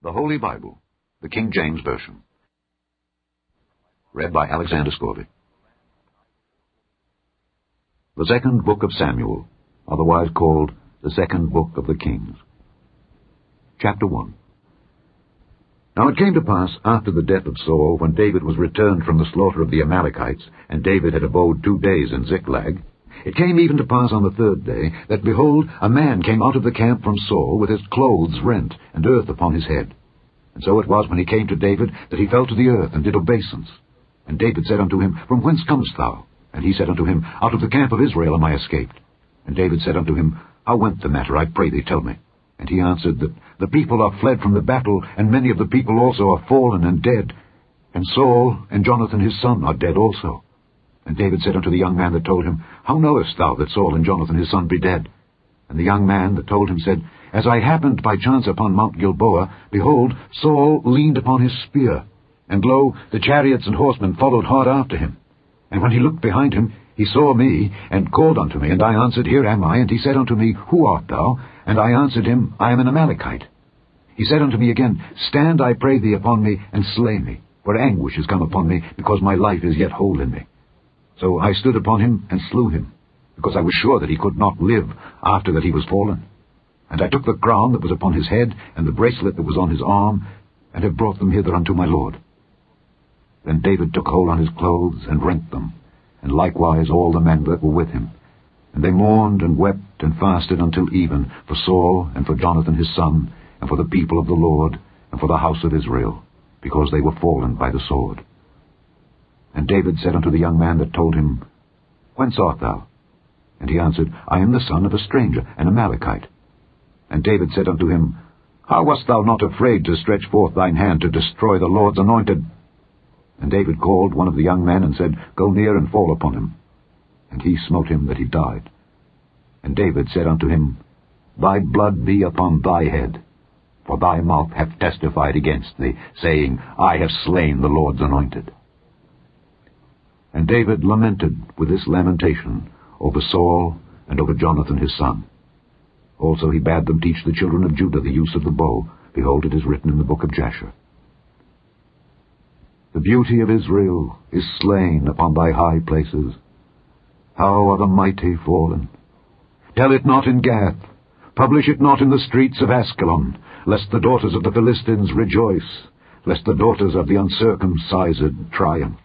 The Holy Bible, the King James Version. Read by Alexander Scourby. The Second Book of Samuel, otherwise called the Second Book of the Kings. Chapter 1. Now it came to pass, after the death of Saul, when David was returned from the slaughter of the Amalekites, and David had abode 2 days in Ziklag, it came even to pass on the 3rd day, that, behold, a man came out of the camp from Saul, with his clothes rent, and earth upon his head. And so it was, when he came to David, that he fell to the earth, and did obeisance. And David said unto him, From whence comest thou? And he said unto him, Out of the camp of Israel am I escaped. And David said unto him, How went the matter? I pray thee, tell me. And he answered, That the people are fled from the battle, and many of the people also are fallen and dead. And Saul and Jonathan his son are dead also. And David said unto the young man that told him, How knowest thou that Saul and Jonathan his son be dead? And the young man that told him said, As I happened by chance upon Mount Gilboa, behold, Saul leaned upon his spear, and lo, the chariots and horsemen followed hard after him. And when he looked behind him, he saw me, and called unto me, and I answered, Here am I. And he said unto me, Who art thou? And I answered him, I am an Amalekite. He said unto me again, Stand, I pray thee, upon me, and slay me, for anguish is come upon me, because my life is yet whole in me. So I stood upon him, and slew him, because I was sure that he could not live after that he was fallen. And I took the crown that was upon his head, and the bracelet that was on his arm, and have brought them hither unto my lord. Then David took hold on his clothes, and rent them, and likewise all the men that were with him. And they mourned, and wept, and fasted until even, for Saul, and for Jonathan his son, and for the people of the Lord, and for the house of Israel, because they were fallen by the sword. And David said unto the young man that told him, Whence art thou? And he answered, I am the son of a stranger, an Amalekite. And David said unto him, How wast thou not afraid to stretch forth thine hand to destroy the Lord's anointed? And David called one of the young men, and said, Go near and fall upon him. And he smote him that he died. And David said unto him, Thy blood be upon thy head, for thy mouth hath testified against thee, saying, I have slain the Lord's anointed. And David lamented with this lamentation over Saul and over Jonathan his son. Also he bade them teach the children of Judah the use of the bow. Behold, it is written in the book of Jasher. The beauty of Israel is slain upon thy high places. How are the mighty fallen! Tell it not in Gath, publish it not in the streets of Askelon, lest the daughters of the Philistines rejoice, lest the daughters of the uncircumcised triumph.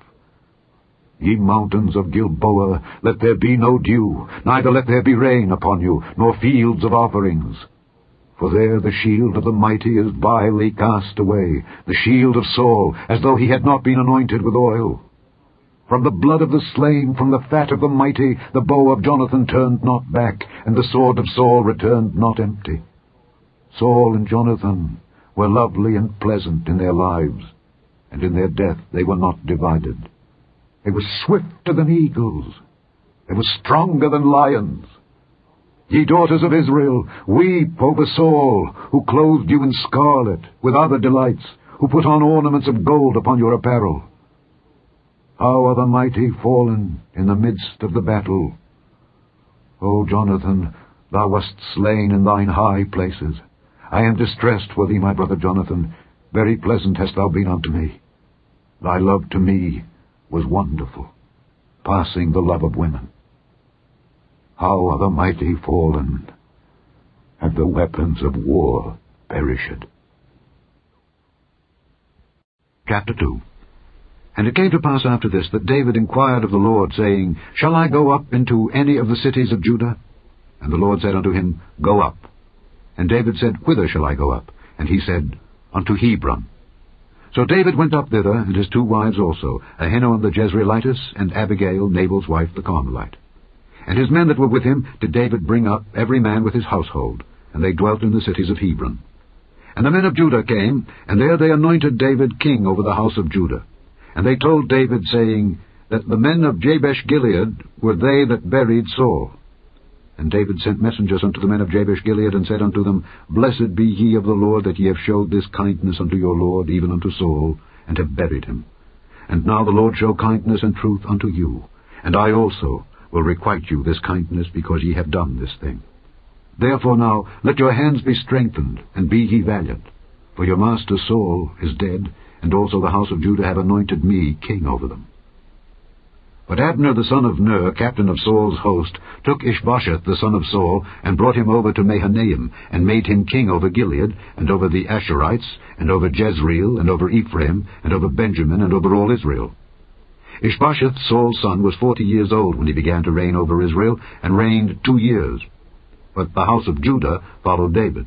Ye mountains of Gilboa, let there be no dew, neither let there be rain upon you, nor fields of offerings. For there the shield of the mighty is vilely cast away, the shield of Saul, as though he had not been anointed with oil. From the blood of the slain, from the fat of the mighty, the bow of Jonathan turned not back, and the sword of Saul returned not empty. Saul and Jonathan were lovely and pleasant in their lives, and in their death they were not divided. They were swifter than eagles. They were stronger than lions. Ye daughters of Israel, weep over Saul, who clothed you in scarlet, with other delights, who put on ornaments of gold upon your apparel. How are the mighty fallen in the midst of the battle! O Jonathan, thou wast slain in thine high places. I am distressed for thee, my brother Jonathan. Very pleasant hast thou been unto me. Thy love to me was wonderful, passing the love of women. How are the mighty fallen, and the weapons of war perished. Chapter 2. And it came to pass after this, that David inquired of the Lord, saying, Shall I go up into any of the cities of Judah? And the Lord said unto him, Go up. And David said, Whither shall I go up? And he said, Unto Hebron. So David went up thither, and his 2 wives also, Ahinoam the Jezreelitess, and Abigail, Nabal's wife, the Carmelite. And his men that were with him did David bring up, every man with his household, and they dwelt in the cities of Hebron. And the men of Judah came, and there they anointed David king over the house of Judah. And they told David, saying, that the men of Jabesh-Gilead were they that buried Saul. And David sent messengers unto the men of Jabesh-Gilead, and said unto them, Blessed be ye of the Lord, that ye have showed this kindness unto your Lord, even unto Saul, and have buried him. And now the Lord show kindness and truth unto you, and I also will requite you this kindness, because ye have done this thing. Therefore now let your hands be strengthened, and be ye valiant. For your master Saul is dead, and also the house of Judah have anointed me king over them. But Abner the son of Ner, captain of Saul's host, took Ishbosheth the son of Saul, and brought him over to Mahanaim, and made him king over Gilead, and over the Asherites, and over Jezreel, and over Ephraim, and over Benjamin, and over all Israel. Ishbosheth, Saul's son, was 40 years old when he began to reign over Israel, and reigned 2 years. But the house of Judah followed David.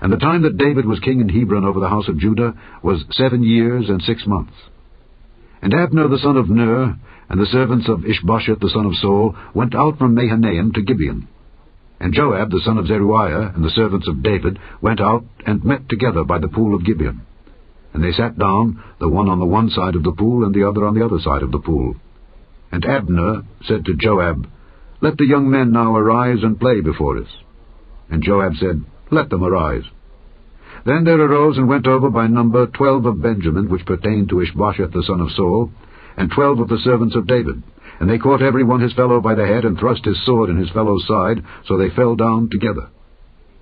And the time that David was king in Hebron over the house of Judah was 7 years and 6 months. And Abner the son of Ner, and the servants of Ishbosheth the son of Saul, went out from Mahanaim to Gibeon. And Joab the son of Zeruiah, and the servants of David, went out and met together by the pool of Gibeon. And they sat down, the one on the one side of the pool, and the other on the other side of the pool. And Abner said to Joab, Let the young men now arise and play before us. And Joab said, Let them arise. Then there arose and went over by number 12 of Benjamin, which pertained to Ishbosheth the son of Saul, and 12 of the servants of David. And they caught every one his fellow by the head, and thrust his sword in his fellow's side, so they fell down together.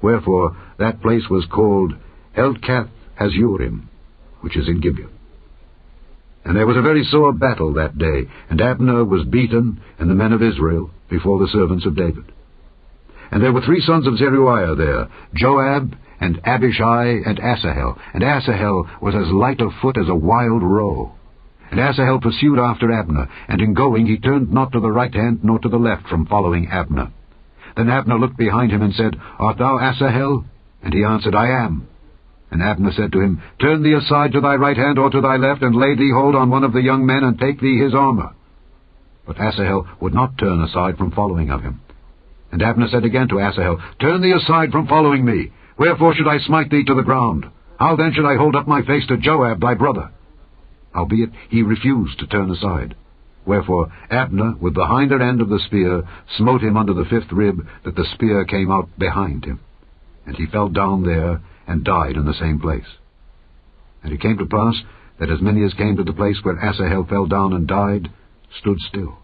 Wherefore that place was called Elkath Hazurim, which is in Gibeon. And there was a very sore battle that day, and Abner was beaten, and the men of Israel, before the servants of David. And there were 3 sons of Zeruiah there, Joab, and Abishai, and Asahel. And Asahel was as light of foot as a wild roe. And Asahel pursued after Abner, and in going he turned not to the right hand nor to the left from following Abner. Then Abner looked behind him and said, Art thou Asahel? And he answered, I am. And Abner said to him, Turn thee aside to thy right hand or to thy left, and lay thee hold on one of the young men, and take thee his armor. But Asahel would not turn aside from following of him. And Abner said again to Asahel, Turn thee aside from following me. Wherefore should I smite thee to the ground? How then should I hold up my face to Joab thy brother? Howbeit he refused to turn aside. Wherefore Abner, with the hinder end of the spear, smote him under the 5th rib, that the spear came out behind him. And he fell down there, and died in the same place. And it came to pass, that as many as came to the place where Asahel fell down and died, stood still.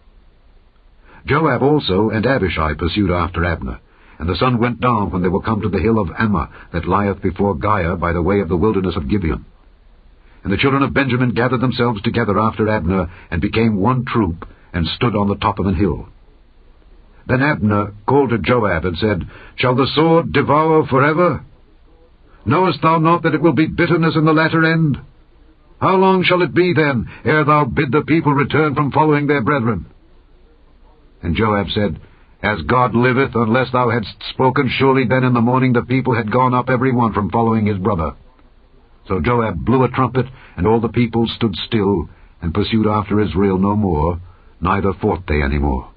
Joab also and Abishai pursued after Abner. And the sun went down when they were come to the hill of Ammah, that lieth before Giah by the way of the wilderness of Gibeon. And the children of Benjamin gathered themselves together after Abner, and became one troop, and stood on the top of an hill. Then Abner called to Joab, and said, Shall the sword devour forever? Knowest thou not that it will be bitterness in the latter end? How long shall it be then, ere thou bid the people return from following their brethren? And Joab said, As God liveth, unless thou hadst spoken, surely then in the morning the people had gone up every one from following his brother. So Joab blew a trumpet, and all the people stood still, and pursued after Israel no more, neither fought they any more.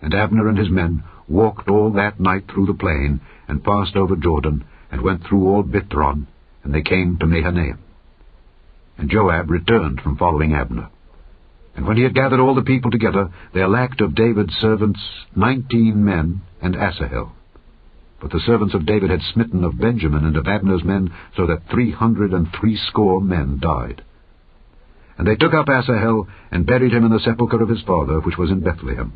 And Abner and his men walked all that night through the plain, and passed over Jordan, and went through all Bithron, and they came to Mahanaim. And Joab returned from following Abner. And when he had gathered all the people together, there lacked of David's servants 19 men and Asahel. But the servants of David had smitten of Benjamin and of Abner's men, so that 360 men died. And they took up Asahel, and buried him in the sepulchre of his father, which was in Bethlehem.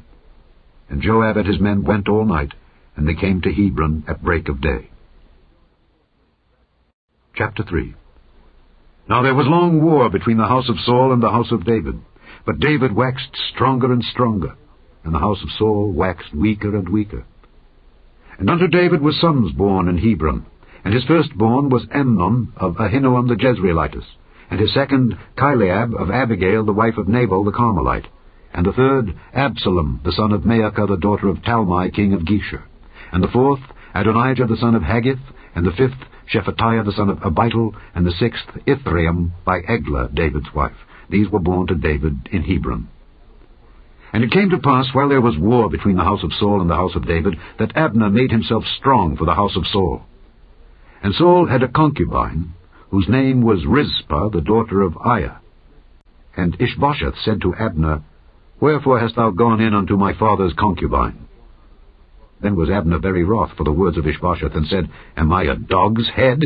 And Joab and his men went all night, and they came to Hebron at break of day. Chapter 3. Now there was long war between the house of Saul and the house of David. But David waxed stronger and stronger, and the house of Saul waxed weaker and weaker. And unto David were sons born in Hebron, and his firstborn was Amnon of Ahinoam the Jezreelitess, and his second Chileab of Abigail the wife of Nabal the Carmelite, and the third Absalom the son of Maacah the daughter of Talmai king of Geshur, and the fourth Adonijah the son of Haggith, and the fifth Shephatiah the son of Abital, and the sixth Ithream by Eglah David's wife. These were born to David in Hebron. And it came to pass, while there was war between the house of Saul and the house of David, that Abner made himself strong for the house of Saul. And Saul had a concubine, whose name was Rizpah, the daughter of Aiah. And Ishbosheth said to Abner, Wherefore hast thou gone in unto my father's concubine? Then was Abner very wroth for the words of Ishbosheth, and said, Am I a dog's head,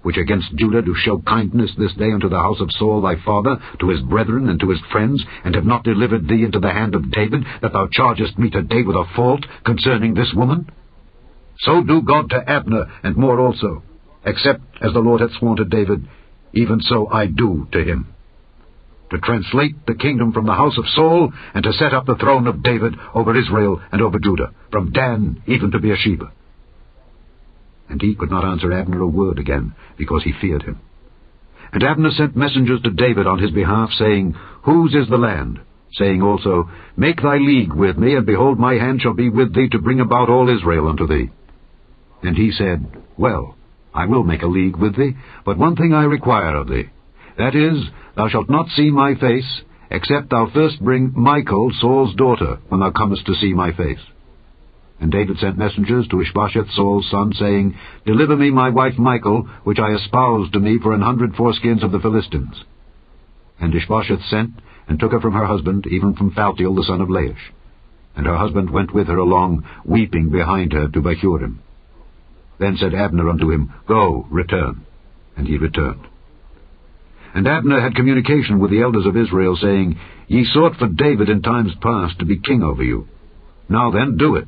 which against Judah do show kindness this day unto the house of Saul thy father, to his brethren and to his friends, and have not delivered thee into the hand of David, that thou chargest me today with a fault concerning this woman? So do God to Abner, and more also. except as the Lord hath sworn to David, even so I do to him, to translate the kingdom from the house of Saul, and to set up the throne of David over Israel and over Judah, from Dan even to Beersheba. And he could not answer Abner a word again, because he feared him. And Abner sent messengers to David on his behalf, saying, Whose is the land? Saying also, Make thy league with me, and behold, my hand shall be with thee to bring about all Israel unto thee. And he said, Well, I will make a league with thee, but one thing I require of thee, that is, thou shalt not see my face, except thou first bring Michal, Saul's daughter, when thou comest to see my face. And David sent messengers to Ishbosheth, Saul's son, saying, Deliver me my wife Michal, which I espoused to me for 100 foreskins of the Philistines. And Ishbosheth sent, and took her from her husband, even from Phaltiel the son of Laish. And her husband went with her along, weeping behind her to Bahurim. Then said Abner unto him, Go, return. And he returned. And Abner had communication with the elders of Israel, saying, Ye sought for David in times past to be king over you. Now then, do it.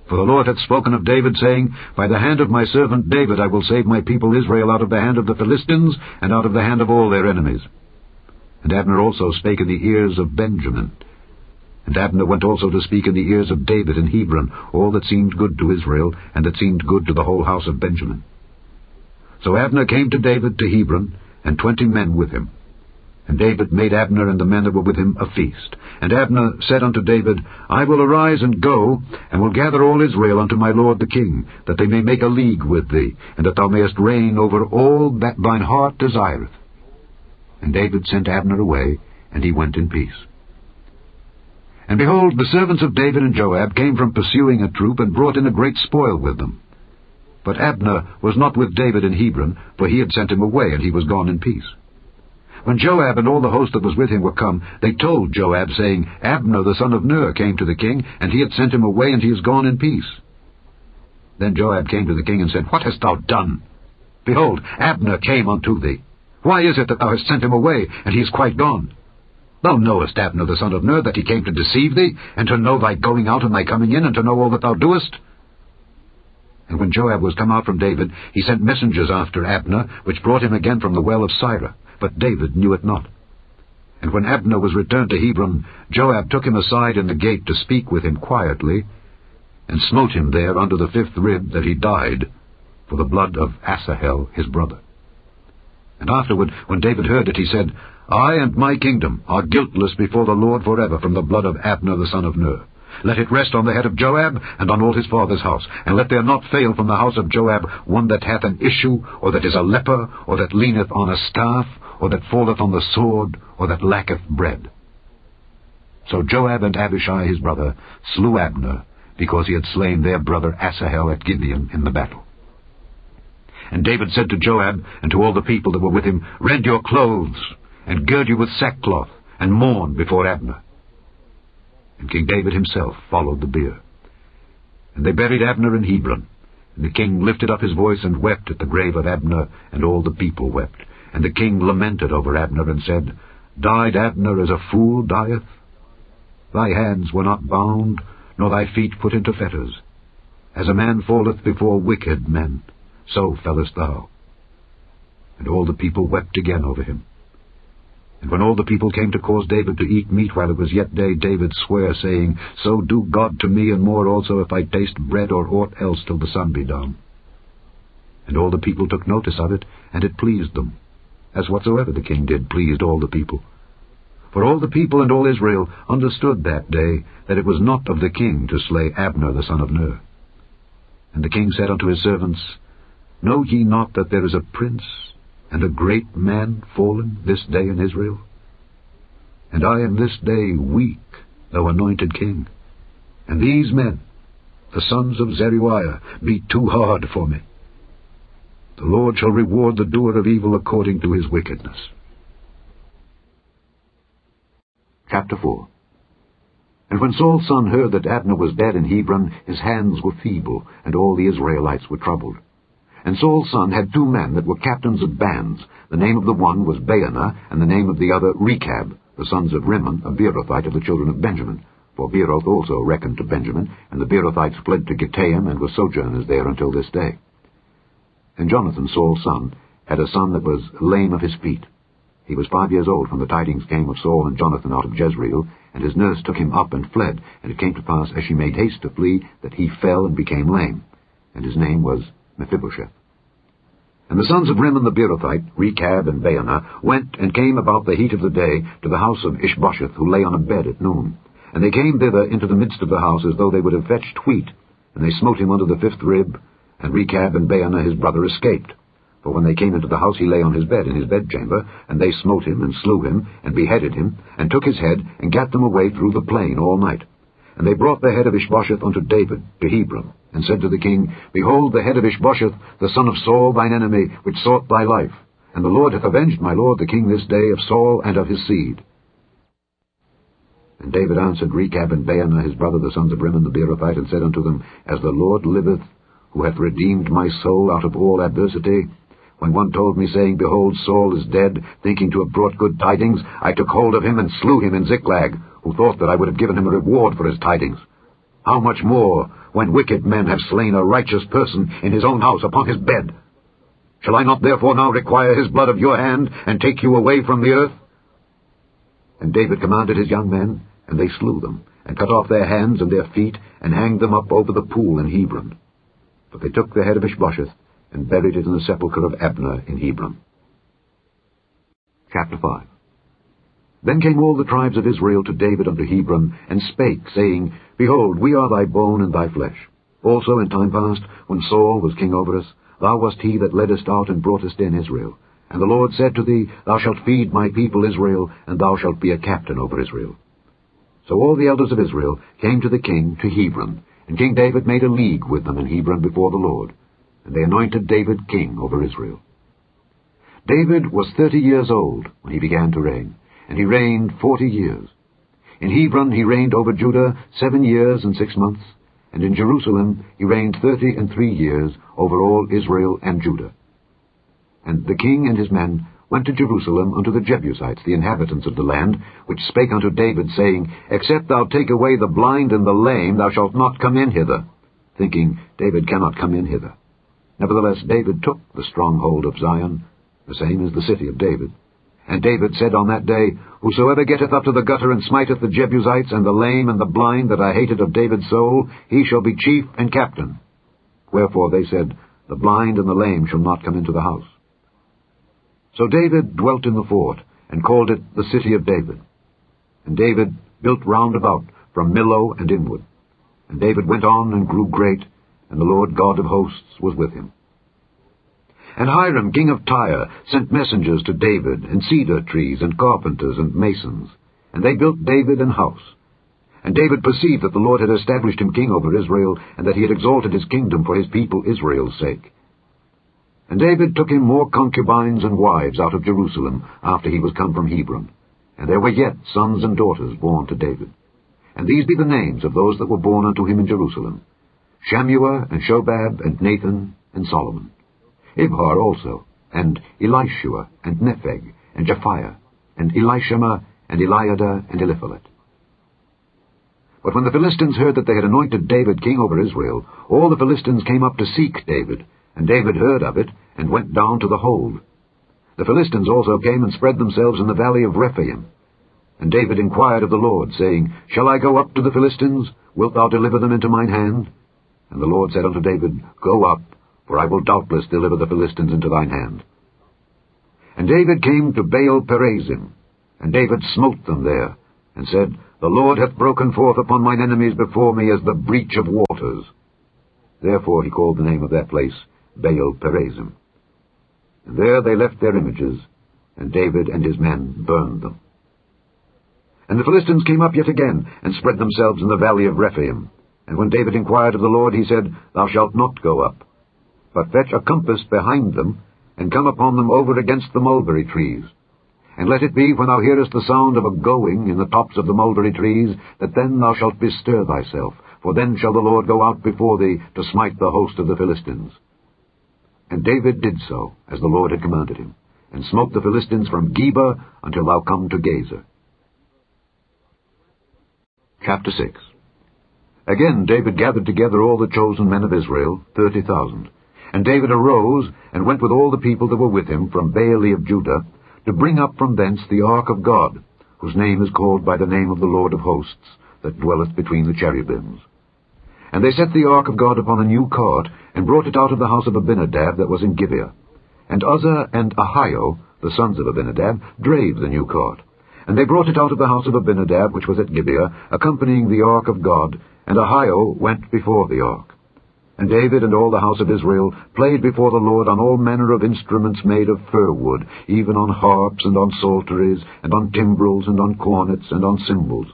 For the Lord hath spoken of David, saying, By the hand of my servant David I will save my people Israel out of the hand of the Philistines, and out of the hand of all their enemies. And Abner also spake in the ears of Benjamin. And Abner went also to speak in the ears of David in Hebron, all that seemed good to Israel, and that seemed good to the whole house of Benjamin. So Abner came to David to Hebron, and 20 men with him. And David made Abner and the men that were with him a feast. And Abner said unto David, I will arise and go, and will gather all Israel unto my lord the king, that they may make a league with thee, and that thou mayest reign over all that thine heart desireth. And David sent Abner away, and he went in peace. And behold, the servants of David and Joab came from pursuing a troop, and brought in a great spoil with them. But Abner was not with David in Hebron, for he had sent him away, and he was gone in peace. When Joab and all the host that was with him were come, they told Joab, saying, Abner the son of Ner came to the king, and he had sent him away, and he is gone in peace. Then Joab came to the king and said, What hast thou done? Behold, Abner came unto thee. Why is it that thou hast sent him away, and he is quite gone? Thou knowest Abner the son of Ner, that he came to deceive thee, and to know thy going out and thy coming in, and to know all that thou doest. And when Joab was come out from David, he sent messengers after Abner, which brought him again from the well of Sirah. But David knew it not. And when Abner was returned to Hebron, Joab took him aside in the gate to speak with him quietly, and smote him there under the 5th rib, that he died, for the blood of Asahel his brother. And afterward, when David heard it, he said, I and my kingdom are guiltless before the Lord forever from the blood of Abner the son of Ner. Let it rest on the head of Joab, and on all his father's house. And let there not fail from the house of Joab one that hath an issue, or that is a leper, or that leaneth on a staff, or that falleth on the sword, or that lacketh bread. So Joab and Abishai his brother slew Abner, because he had slain their brother Asahel at Gibeon in the battle. And David said to Joab and to all the people that were with him, Rend your clothes, and gird you with sackcloth, and mourn before Abner. And King David himself followed the bier. And they buried Abner in Hebron. And the king lifted up his voice and wept at the grave of Abner, and all the people wept. And the king lamented over Abner, and said, Died Abner as a fool dieth? Thy hands were not bound, nor thy feet put into fetters. As a man falleth before wicked men, so fellest thou. And all the people wept again over him. And when all the people came to cause David to eat meat while it was yet day, David sware, saying, So do God to me, and more also, if I taste bread or aught else till the sun be down. And all the people took notice of it, and it pleased them, as whatsoever the king did pleased all the people. For all the people and all Israel understood that day that it was not of the king to slay Abner the son of Ner. And the king said unto his servants, Know ye not that there is a prince and a great man fallen this day in Israel? And I am this day weak, though anointed king. And these men, the sons of Zeruiah, be too hard for me. The Lord shall reward the doer of evil according to his wickedness. Chapter 4. And when Saul's son heard that Abner was dead in Hebron, his hands were feeble, and all the Israelites were troubled. And Saul's son had 2 men that were captains of bands. The name of the one was Baanah, and the name of the other Rechab, the sons of Rimmon, a Beerothite of the children of Benjamin. For Beeroth also reckoned to Benjamin, and the Beerothites fled to Gittaim, and were sojourners there until this day. And Jonathan, Saul's son, had a son that was lame of his feet. He was 5 years old when the tidings came of Saul and Jonathan out of Jezreel, and his nurse took him up and fled. And it came to pass, as she made haste to flee, that he fell and became lame. And his name was Mephibosheth. And the sons of Rimmon the Beerothite, Rechab and Baanah, went and came about the heat of the day to the house of Ishbosheth, who lay on a bed at noon. And they came thither into the midst of the house, as though they would have fetched wheat. And they smote him under the 5th rib, and Rechab and Baanah his brother escaped. For when they came into the house, he lay on his bed in his bedchamber, and they smote him, and slew him, and beheaded him, and took his head, and gat them away through the plain all night. And they brought the head of Ishbosheth unto David, to Hebron, and said to the king, Behold, the head of Ishbosheth, the son of Saul thine enemy, which sought thy life. And the Lord hath avenged my lord the king this day of Saul and of his seed. And David answered Rechab and Baanah his brother, the sons of Rimmon the Beerothite, and said unto them, As the Lord liveth, who hath redeemed my soul out of all adversity, when one told me, saying, Behold, Saul is dead, thinking to have brought good tidings, I took hold of him and slew him in Ziklag, who thought that I would have given him a reward for his tidings. How much more, when wicked men have slain a righteous person in his own house upon his bed? Shall I not therefore now require his blood of your hand, and take you away from the earth? And David commanded his young men, and they slew them, and cut off their hands and their feet, and hanged them up over the pool in Hebron. But they took the head of Ishbosheth, and buried it in the sepulchre of Abner in Hebron. Chapter 5. Then came all the tribes of Israel to David unto Hebron, and spake, saying, Behold, we are thy bone and thy flesh. Also in time past, when Saul was king over us, thou wast he that leddest out and broughtest in Israel. And the Lord said to thee, Thou shalt feed my people Israel, and thou shalt be a captain over Israel. So all the elders of Israel came to the king to Hebron, and King David made a league with them in Hebron before the Lord. And they anointed David king over Israel. David was 30 years old when he began to reign, and he reigned 40 years. In Hebron he reigned over Judah 7 years and 6 months, and in Jerusalem he reigned 33 years over all Israel and Judah. And the king and his men went to Jerusalem unto the Jebusites, the inhabitants of the land, which spake unto David, saying, Except thou take away the blind and the lame, thou shalt not come in hither, thinking, David cannot come in hither. Nevertheless David took the stronghold of Zion, the same is the city of David. And David said on that day, Whosoever getteth up to the gutter and smiteth the Jebusites and the lame and the blind that I hated of David's soul, he shall be chief and captain. Wherefore they said, The blind and the lame shall not come into the house. So David dwelt in the fort, and called it the city of David. And David built round about, from Millo and inward. And David went on and grew great, and the Lord God of hosts was with him. And Hiram king of Tyre sent messengers to David, and cedar trees, and carpenters, and masons. And they built David an house. And David perceived that the Lord had established him king over Israel, and that he had exalted his kingdom for his people Israel's sake. And David took him more concubines and wives out of Jerusalem, after he was come from Hebron. And there were yet sons and daughters born to David. And these be the names of those that were born unto him in Jerusalem: Shammua, and Shobab, and Nathan, and Solomon. Ibhar also, and Elishua, and Nepheg, and Japhiah, and Elishama, and Eliada, and Eliphalet. But when the Philistines heard that they had anointed David king over Israel, all the Philistines came up to seek David, and David heard of it, and went down to the hold. The Philistines also came and spread themselves in the valley of Rephaim. And David inquired of the Lord, saying, Shall I go up to the Philistines? Wilt thou deliver them into mine hand? And the Lord said unto David, Go up, for I will doubtless deliver the Philistines into thine hand. And David came to Baal Perazim, and David smote them there, and said, The Lord hath broken forth upon mine enemies before me as the breach of waters. Therefore he called the name of that place Baal Perazim. And there they left their images, and David and his men burned them. And the Philistines came up yet again, and spread themselves in the valley of Rephaim. And when David inquired of the Lord, he said, Thou shalt not go up, but fetch a compass behind them, and come upon them over against the mulberry trees. And let it be, when thou hearest the sound of a going in the tops of the mulberry trees, that then thou shalt bestir thyself, for then shall the Lord go out before thee to smite the host of the Philistines. And David did so, as the Lord had commanded him, and smote the Philistines from Geba until thou come to Gazer. Chapter 6. Again David gathered together all the chosen men of Israel, 30,000. And David arose, and went with all the people that were with him from Baale of Judah, to bring up from thence the ark of God, whose name is called by the name of the Lord of hosts, that dwelleth between the cherubims. And they set the ark of God upon a new cart, and brought it out of the house of Abinadab that was in Gibeah. And Uzzah and Ahio, the sons of Abinadab, drave the new cart. And they brought it out of the house of Abinadab, which was at Gibeah, accompanying the ark of God, and Ahio went before the ark. And David and all the house of Israel played before the Lord on all manner of instruments made of fir wood, even on harps and on psalteries, and on timbrels, and on cornets, and on cymbals.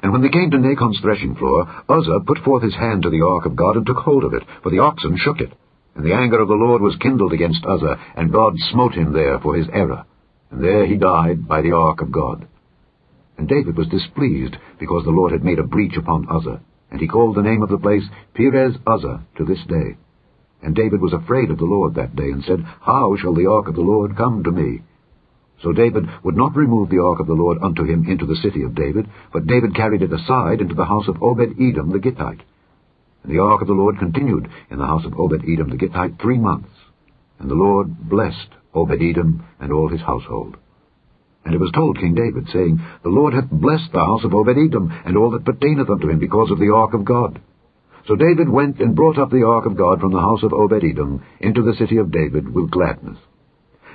And when they came to Nachon's threshing floor, Uzzah put forth his hand to the ark of God, and took hold of it, for the oxen shook it. And the anger of the Lord was kindled against Uzzah, and God smote him there for his error. And there he died by the ark of God. And David was displeased, because the Lord had made a breach upon Uzzah. And he called the name of the place Perez Uzzah to this day. And David was afraid of the Lord that day, and said, How shall the ark of the Lord come to me? So David would not remove the ark of the Lord unto him into the city of David, but David carried it aside into the house of Obed-Edom the Gittite. And the ark of the Lord continued in the house of Obed-Edom the Gittite 3 months. And the Lord blessed Obed-Edom and all his household. And it was told King David, saying, The Lord hath blessed the house of Obed-Edom, and all that pertaineth unto him, because of the ark of God. So David went and brought up the ark of God from the house of Obed-Edom into the city of David with gladness.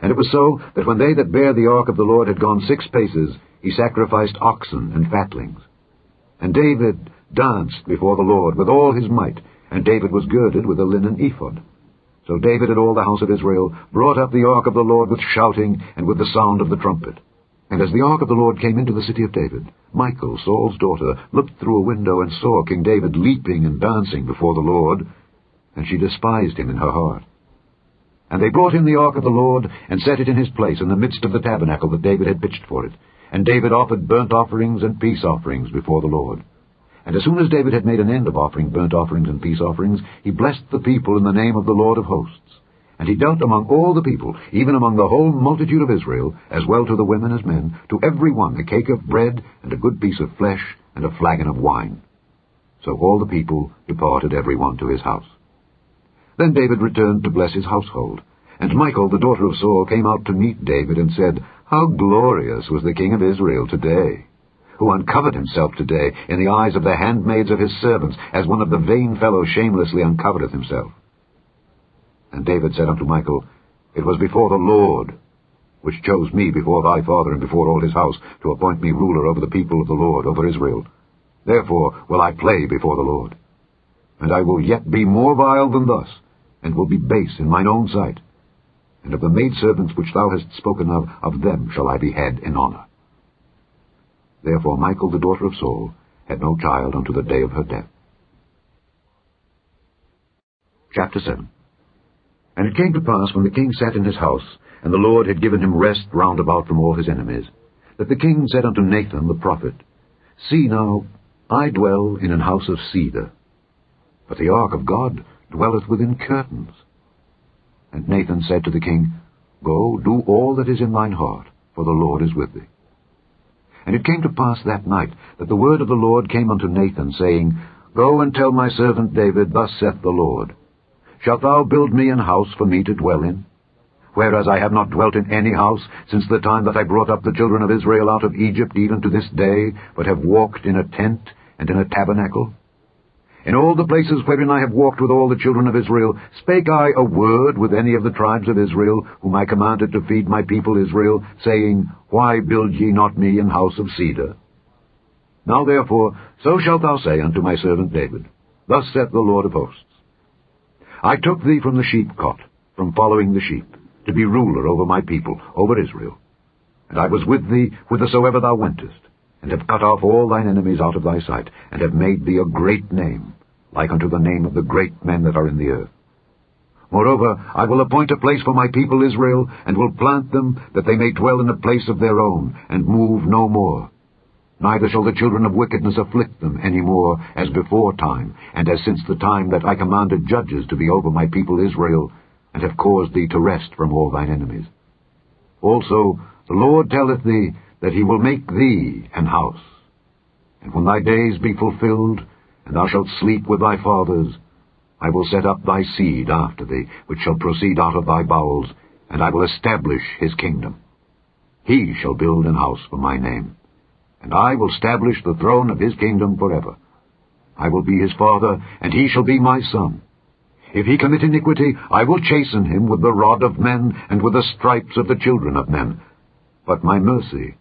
And it was so, that when they that bare the ark of the Lord had gone 6 paces, he sacrificed oxen and fatlings. And David danced before the Lord with all his might, and David was girded with a linen ephod. So David and all the house of Israel brought up the ark of the Lord with shouting and with the sound of the trumpet. And as the ark of the Lord came into the city of David, Michal, Saul's daughter, looked through a window and saw King David leaping and dancing before the Lord, and she despised him in her heart. And they brought him the ark of the Lord, and set it in his place in the midst of the tabernacle that David had pitched for it. And David offered burnt offerings and peace offerings before the Lord. And as soon as David had made an end of offering burnt offerings and peace offerings, he blessed the people in the name of the Lord of hosts. And he dealt among all the people, even among the whole multitude of Israel, as well to the women as men, to every one a cake of bread, and a good piece of flesh, and a flagon of wine. So all the people departed every one to his house. Then David returned to bless his household. And Michal, the daughter of Saul, came out to meet David, and said, How glorious was the king of Israel today, who uncovered himself today in the eyes of the handmaids of his servants, as one of the vain fellows shamelessly uncovereth himself. And David said unto Michal, It was before the Lord, which chose me before thy father and before all his house, to appoint me ruler over the people of the Lord, over Israel. Therefore will I play before the Lord. And I will yet be more vile than thus, and will be base in mine own sight. And of the maidservants which thou hast spoken of them shall I be head in honour. Therefore Michal, the daughter of Saul, had no child unto the day of her death. Chapter 7. And it came to pass, when the king sat in his house, and the Lord had given him rest round about from all his enemies, that the king said unto Nathan the prophet, See now, I dwell in an house of cedar, but the ark of God dwelleth within curtains. And Nathan said to the king, Go, do all that is in thine heart, for the Lord is with thee. And it came to pass that night, that the word of the Lord came unto Nathan, saying, Go and tell my servant David, Thus saith the Lord, Shalt thou build me an house for me to dwell in? Whereas I have not dwelt in any house since the time that I brought up the children of Israel out of Egypt even to this day, but have walked in a tent and in a tabernacle? In all the places wherein I have walked with all the children of Israel, spake I a word with any of the tribes of Israel, whom I commanded to feed my people Israel, saying, Why build ye not me an house of cedar? Now therefore, so shalt thou say unto my servant David, Thus saith the Lord of hosts, I took thee from the sheepcot, from following the sheep, to be ruler over my people, over Israel. And I was with thee whithersoever thou wentest, and have cut off all thine enemies out of thy sight, and have made thee a great name, like unto the name of the great men that are in the earth. Moreover, I will appoint a place for my people Israel, and will plant them, that they may dwell in a place of their own, and move no more. Neither shall the children of wickedness afflict them any more, as before time, and as since the time that I commanded judges to be over my people Israel, and have caused thee to rest from all thine enemies. Also the Lord telleth thee that he will make thee an house. And when thy days be fulfilled, and thou shalt sleep with thy fathers, I will set up thy seed after thee, which shall proceed out of thy bowels, and I will establish his kingdom. He shall build an house for my name, and I will establish the throne of his kingdom forever. I will be his father, and he shall be my son. If he commit iniquity, I will chasten him with the rod of men, and with the stripes of the children of men. But my mercy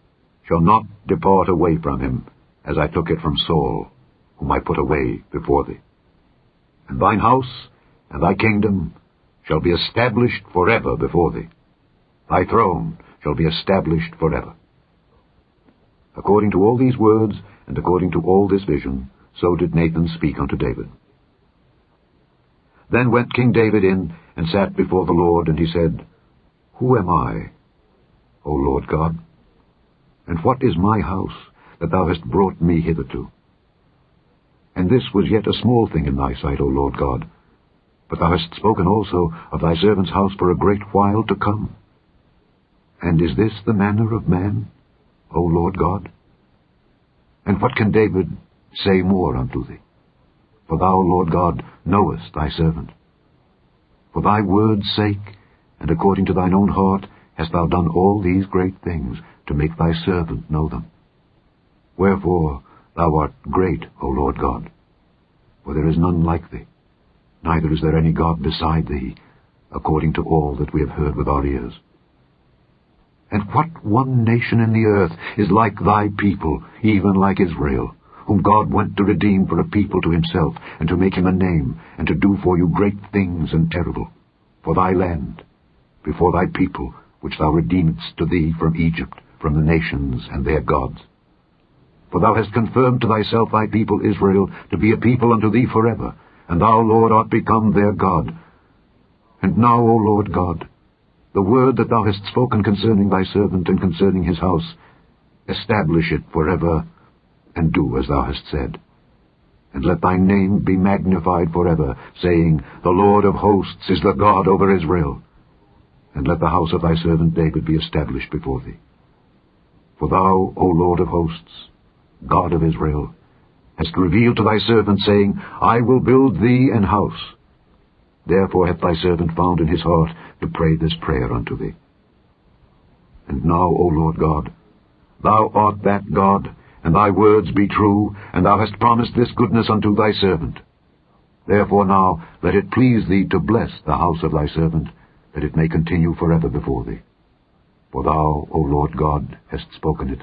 shall not depart away from him, as I took it from Saul, whom I put away before thee. And thine house and thy kingdom shall be established forever before thee. Thy throne shall be established forever. According to all these words, and according to all this vision, so did Nathan speak unto David. Then went King David in, and sat before the Lord, and he said, Who am I, O Lord God? And what is my house, that thou hast brought me hitherto? And this was yet a small thing in thy sight, O Lord God. But thou hast spoken also of thy servant's house for a great while to come. And is this the manner of man, O Lord God? And what can David say more unto thee? For thou, Lord God, knowest thy servant. For thy word's sake, and according to thine own heart, hast thou done all these great things, to make thy servant know them. Wherefore thou art great, O Lord God, for there is none like thee, neither is there any God beside thee, according to all that we have heard with our ears. And what one nation in the earth is like thy people, even like Israel, whom God went to redeem for a people to himself, and to make him a name, and to do for you great things and terrible, for thy land, before thy people, which thou redeemedst to thee from Egypt, from the nations and their gods. For thou hast confirmed to thyself thy people Israel to be a people unto thee forever, and thou, Lord, art become their God. And now, O Lord God, the word that thou hast spoken concerning thy servant and concerning his house, establish it forever, and do as thou hast said. And let thy name be magnified forever, saying, The Lord of hosts is the God over Israel. And let the house of thy servant David be established before thee. For thou, O Lord of hosts, God of Israel, hast revealed to thy servant, saying, I will build thee an house. Therefore hath thy servant found in his heart to pray this prayer unto thee. And now, O Lord God, thou art that God, and thy words be true, and thou hast promised this goodness unto thy servant. Therefore now let it please thee to bless the house of thy servant, that it may continue forever before thee. For thou, O Lord God, hast spoken it,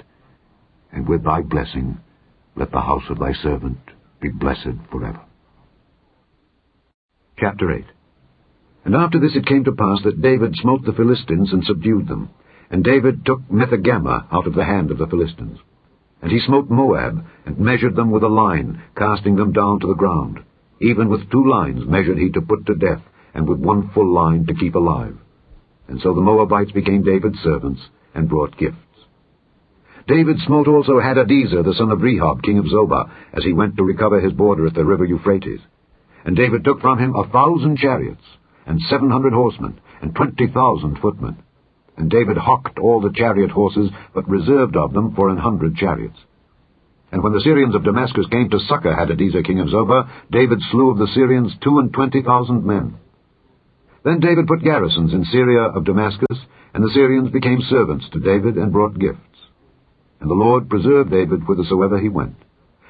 and with thy blessing let the house of thy servant be blessed forever. Chapter 8. And after this it came to pass that David smote the Philistines and subdued them. And David took Methegama out of the hand of the Philistines. And he smote Moab, and measured them with a line, casting them down to the ground. Even with 2 lines measured he to put to death, and with 1 full line to keep alive. And so the Moabites became David's servants, and brought gifts. David smote also Hadadezer, the son of Rehob, king of Zobah, as he went to recover his border at the river Euphrates. And David took from him 1,000 chariots, and 700 horsemen, and 20,000 footmen. And David hocked all the chariot horses, but reserved of them for 100 chariots. And when the Syrians of Damascus came to succor Hadadezer king of Zobah, David slew of the Syrians 22,000 men. Then David put garrisons in Syria of Damascus, and the Syrians became servants to David, and brought gifts. And the Lord preserved David whithersoever he went.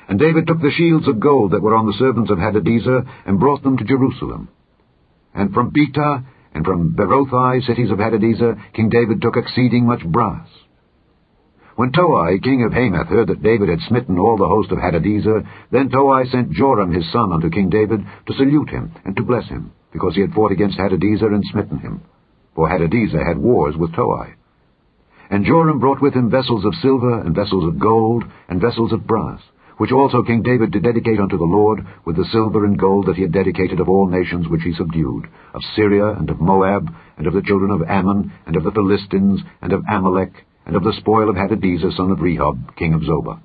And David took the shields of gold that were on the servants of Hadadezer, and brought them to Jerusalem. And from Betah, and from Berothai, cities of Hadadezer, King David took exceeding much brass. When Toi, king of Hamath, heard that David had smitten all the host of Hadadezer, then Toi sent Joram his son unto King David to salute him and to bless him, because he had fought against Hadadezer and smitten him. For Hadadezer had wars with Toi. And Joram brought with him vessels of silver, and vessels of gold, and vessels of brass, which also King David did dedicate unto the Lord, with the silver and gold that he had dedicated of all nations which he subdued, of Syria, and of Moab, and of the children of Ammon, and of the Philistines, and of Amalek, and of the spoil of Hadadezer son of Rehob, king of Zobah.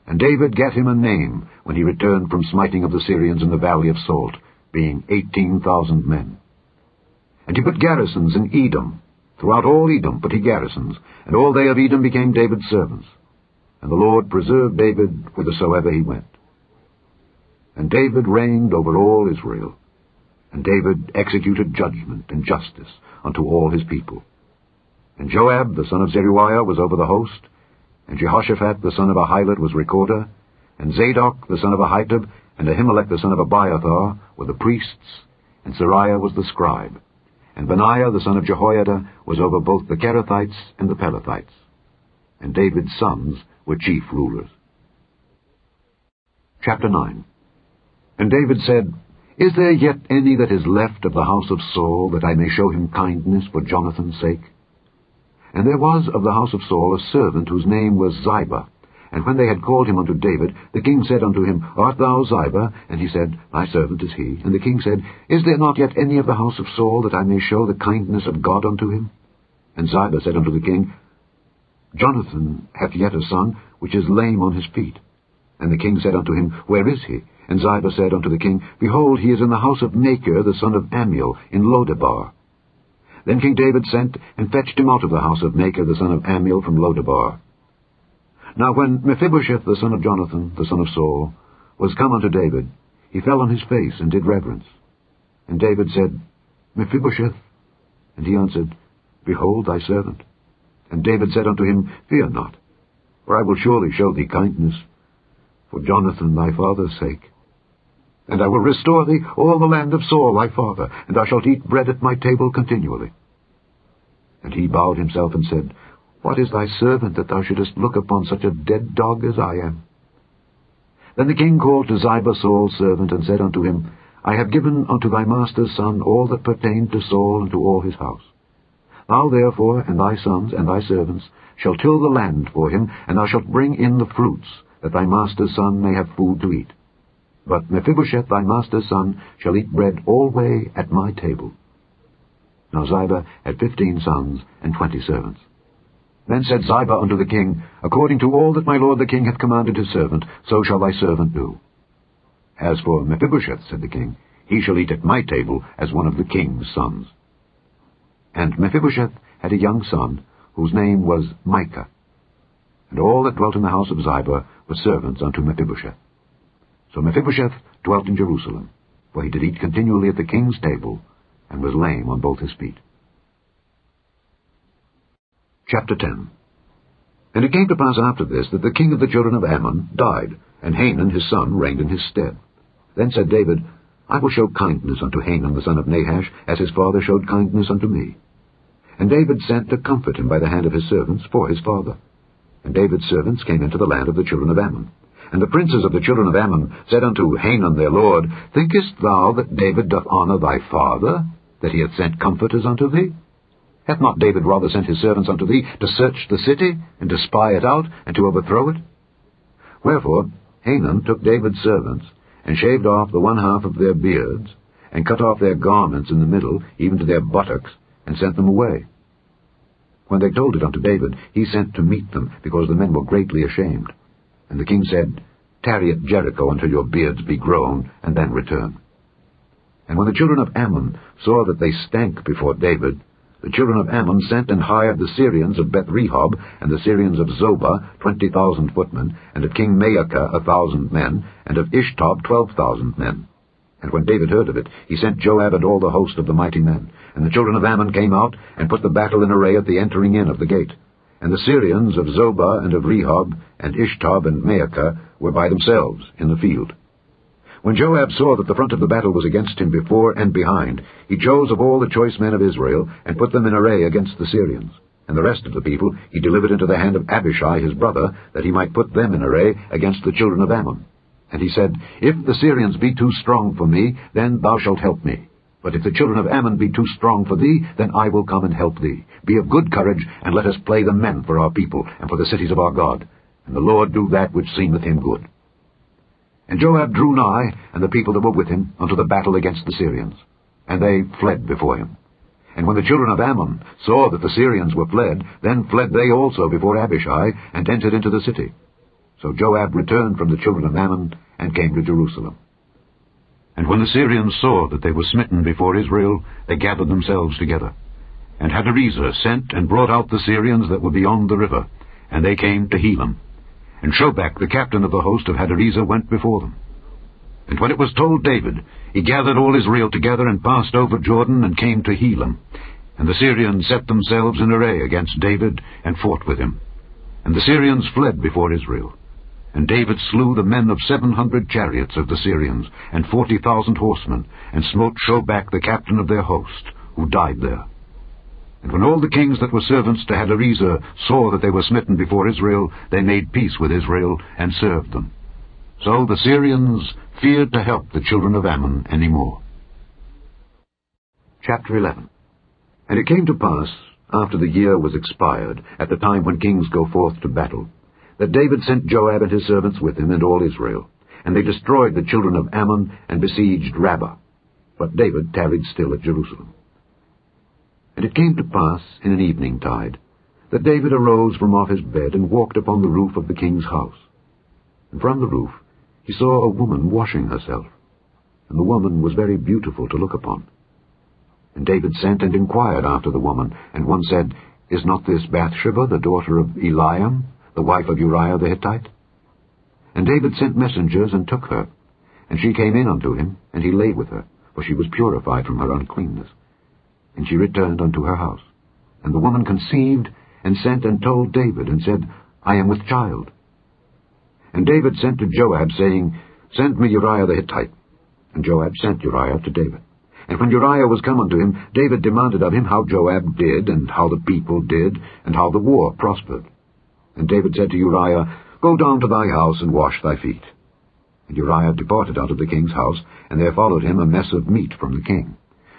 And David gave him a name when he returned from smiting of the Syrians in the valley of Salt, being 18,000 men. And he put garrisons in Edom. Throughout all Edom put he garrisons, and all they of Edom became David's servants. And the Lord preserved David whithersoever he went. And David reigned over all Israel And David executed judgment and justice unto all his people. And Joab the son of Zeruiah was over the host, and Jehoshaphat the son of Ahilud was recorder, and Zadok the son of Ahitub, and Ahimelech the son of Abiathar were the priests, and Sariah was the scribe, and Benaiah the son of Jehoiada was over both the Kerethites and the Pelethites. And David's sons were chief rulers. Chapter 9. And David said, Is there yet any that is left of the house of Saul, that I may show him kindness for Jonathan's sake? And there was of the house of Saul a servant whose name was Ziba. And when they had called him unto David, the king said unto him, Art thou Ziba? And he said, Thy servant is he. And the king said, Is there not yet any of the house of Saul, that I may show the kindness of God unto him? And Ziba said unto the king, Jonathan hath yet a son, which is lame on his feet. And the king said unto him, Where is he? And Ziba said unto the king, Behold, he is in the house of Machir, the son of Ammiel, in Lodebar. Then King David sent and fetched him out of the house of Machir, the son of Ammiel, from Lodebar. Now when Mephibosheth, the son of Jonathan, the son of Saul, was come unto David, he fell on his face and did reverence. And David said, Mephibosheth. And he answered, Behold thy servant. And David said unto him, Fear not, for I will surely show thee kindness, for Jonathan thy father's sake. And I will restore thee all the land of Saul thy father, and thou shalt eat bread at my table continually. And he bowed himself and said, What is thy servant, that thou shouldest look upon such a dead dog as I am? Then the king called to Ziba Saul's servant, and said unto him, I have given unto thy master's son all that pertained to Saul and to all his house. Thou therefore and thy sons and thy servants shall till the land for him, and thou shalt bring in the fruits, that thy master's son may have food to eat. But Mephibosheth thy master's son shall eat bread alway at my table. Now Ziba had 15 sons and 20 servants. Then said Ziba unto the king, According to all that my lord the king hath commanded his servant, so shall thy servant do. As for Mephibosheth, said the king, he shall eat at my table as one of the king's sons. And Mephibosheth had a young son, whose name was Micah. And all that dwelt in the house of Ziba were servants unto Mephibosheth. So Mephibosheth dwelt in Jerusalem, for he did eat continually at the king's table, and was lame on both his feet. Chapter 10. And it came to pass after this, that the king of the children of Ammon died, and Hanun his son reigned in his stead. Then said David, I will show kindness unto Hanun the son of Nahash, as his father showed kindness unto me. And David sent to comfort him by the hand of his servants for his father. And David's servants came into the land of the children of Ammon. And the princes of the children of Ammon said unto Hanun their lord, Thinkest thou that David doth honour thy father, that he hath sent comforters unto thee? Hath not David rather sent his servants unto thee to search the city, and to spy it out, and to overthrow it? Wherefore Hanun took David's servants, and shaved off the one half of their beards, and cut off their garments in the middle, even to their buttocks, and sent them away. When they told it unto David, he sent to meet them, because the men were greatly ashamed. And the king said, Tarry at Jericho until your beards be grown, and then return. And when the children of Ammon saw that they stank before David, the children of Ammon sent and hired the Syrians of Beth-rehob, and the Syrians of Zobah 20,000 footmen, and of King Maacah 1,000 men, and of Ishtob 12,000 men. And when David heard of it, he sent Joab and all the host of the mighty men. And the children of Ammon came out, and put the battle in array at the entering in of the gate. And the Syrians of Zobah and of Rehob, and Ishtob and Maacah, were by themselves in the field. When Joab saw that the front of the battle was against him before and behind, he chose of all the choice men of Israel, and put them in array against the Syrians. And the rest of the people he delivered into the hand of Abishai his brother, that he might put them in array against the children of Ammon. And he said, If the Syrians be too strong for me, then thou shalt help me. But if the children of Ammon be too strong for thee, then I will come and help thee. Be of good courage, and let us play the men for our people, and for the cities of our God. And the Lord do that which seemeth him good. And Joab drew nigh, and the people that were with him, unto the battle against the Syrians. And they fled before him. And when the children of Ammon saw that the Syrians were fled, then fled they also before Abishai, and entered into the city. So Joab returned from the children of Ammon, and came to Jerusalem. And when the Syrians saw that they were smitten before Israel, they gathered themselves together. And Hadarezer sent and brought out the Syrians that were beyond the river, and they came to Helam. And Shobach, the captain of the host of Hadarezer, went before them. And when it was told David, he gathered all Israel together and passed over Jordan and came to Helam. And the Syrians set themselves in array against David and fought with him. And the Syrians fled before Israel. And David slew the men of 700 chariots of the Syrians, and 40,000 horsemen, and smote Shobach the captain of their host, who died there. And when all the kings that were servants to Hadarezer saw that they were smitten before Israel, they made peace with Israel, and served them. So the Syrians feared to help the children of Ammon any more. Chapter 11. And it came to pass, after the year was expired, at the time when kings go forth to battle, that David sent Joab and his servants with him and all Israel, and they destroyed the children of Ammon and besieged Rabbah. But David tarried still at Jerusalem. And it came to pass in an eventide that David arose from off his bed and walked upon the roof of the king's house. And from the roof he saw a woman washing herself, and the woman was very beautiful to look upon. And David sent and inquired after the woman, and one said, Is not this Bathsheba, the daughter of Eliam, the wife of Uriah the Hittite? And David sent messengers and took her, and she came in unto him, and he lay with her, for she was purified from her uncleanness. And she returned unto her house. And the woman conceived, and sent and told David, and said, I am with child. And David sent to Joab, saying, Send me Uriah the Hittite. And Joab sent Uriah to David. And when Uriah was come unto him, David demanded of him how Joab did, and how the people did, and how the war prospered. And David said to Uriah, Go down to thy house, and wash thy feet. And Uriah departed out of the king's house, and there followed him a mess of meat from the king.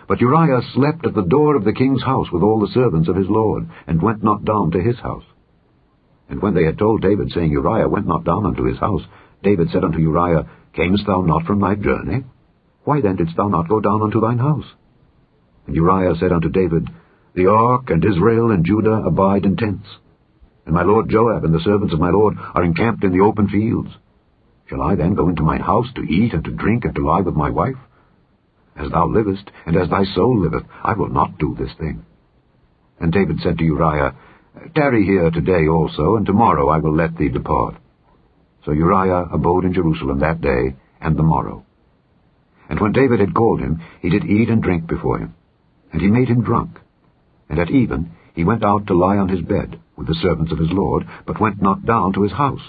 But Uriah slept at the door of the king's house with all the servants of his lord, and went not down to his house. And when they had told David, saying, Uriah went not down unto his house, David said unto Uriah, Camest thou not from thy journey? Why then didst thou not go down unto thine house? And Uriah said unto David, The ark and Israel and Judah abide in tents, and my lord Joab and the servants of my lord are encamped in the open fields. Shall I then go into mine house to eat and to drink and to lie with my wife? As thou livest, and as thy soul liveth, I will not do this thing. And David said to Uriah, Tarry here today also, and tomorrow I will let thee depart. So Uriah abode in Jerusalem that day and the morrow. And when David had called him, he did eat and drink before him, and he made him drunk. And at even he went out to lie on his bed with the servants of his lord, but went not down to his house.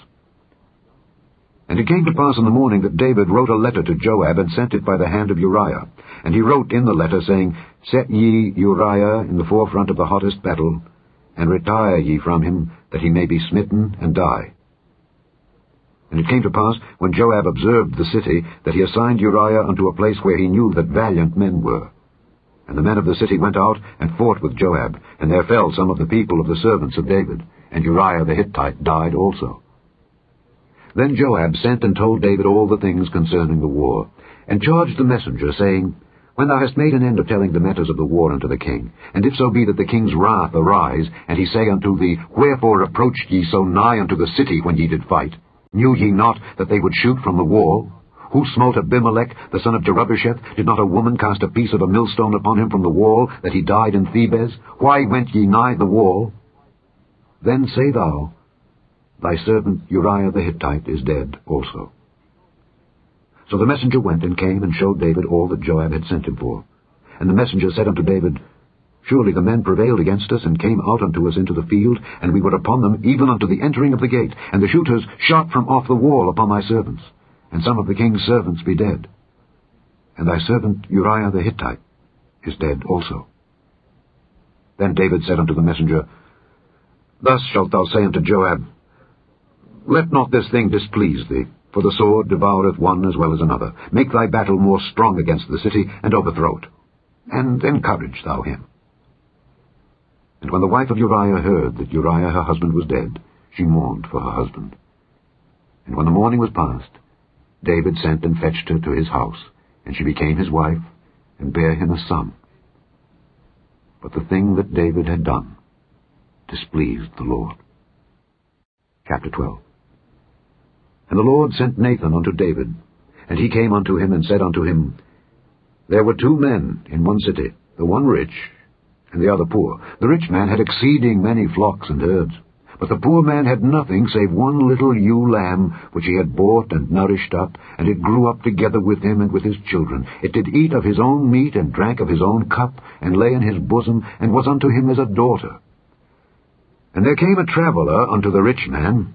And it came to pass in the morning that David wrote a letter to Joab, and sent it by the hand of Uriah. And he wrote in the letter, saying, Set ye Uriah in the forefront of the hottest battle, and retire ye from him, that he may be smitten and die. And it came to pass, when Joab observed the city, that he assigned Uriah unto a place where he knew that valiant men were. And the men of the city went out and fought with Joab, and there fell some of the people of the servants of David, and Uriah the Hittite died also. Then Joab sent and told David all the things concerning the war, and charged the messenger, saying, When thou hast made an end of telling the matters of the war unto the king, and if so be that the king's wrath arise, and he say unto thee, Wherefore approached ye so nigh unto the city when ye did fight? Knew ye not that they would shoot from the wall? Who smote Abimelech, the son of Jerubbesheth? Did not a woman cast a piece of a millstone upon him from the wall, that he died in Thebez? Why went ye nigh the wall? Then say thou, Thy servant Uriah the Hittite is dead also. So the messenger went and came and showed David all that Joab had sent him for. And the messenger said unto David, Surely the men prevailed against us, and came out unto us into the field, and we were upon them even unto the entering of the gate, and the shooters shot from off the wall upon thy servants, and some of the king's servants be dead. And thy servant Uriah the Hittite is dead also. Then David said unto the messenger, Thus shalt thou say unto Joab, Let not this thing displease thee, for the sword devoureth one as well as another. Make thy battle more strong against the city, and overthrow it, and encourage thou him. And when the wife of Uriah heard that Uriah her husband was dead, she mourned for her husband. And when the morning was past, David sent and fetched her to his house, and she became his wife, and bare him a son. But the thing that David had done displeased the Lord. Chapter 12. And the Lord sent Nathan unto David, and he came unto him, and said unto him, There were 2 men in one city, the one rich, and the other poor. The rich man had exceeding many flocks and herds, But the poor man had nothing save one little ewe lamb, which he had bought and nourished up, and it grew up together with him and with his children. It did eat of his own meat, and drank of his own cup, and lay in his bosom, and was unto him as a daughter. And there came a traveller unto the rich man,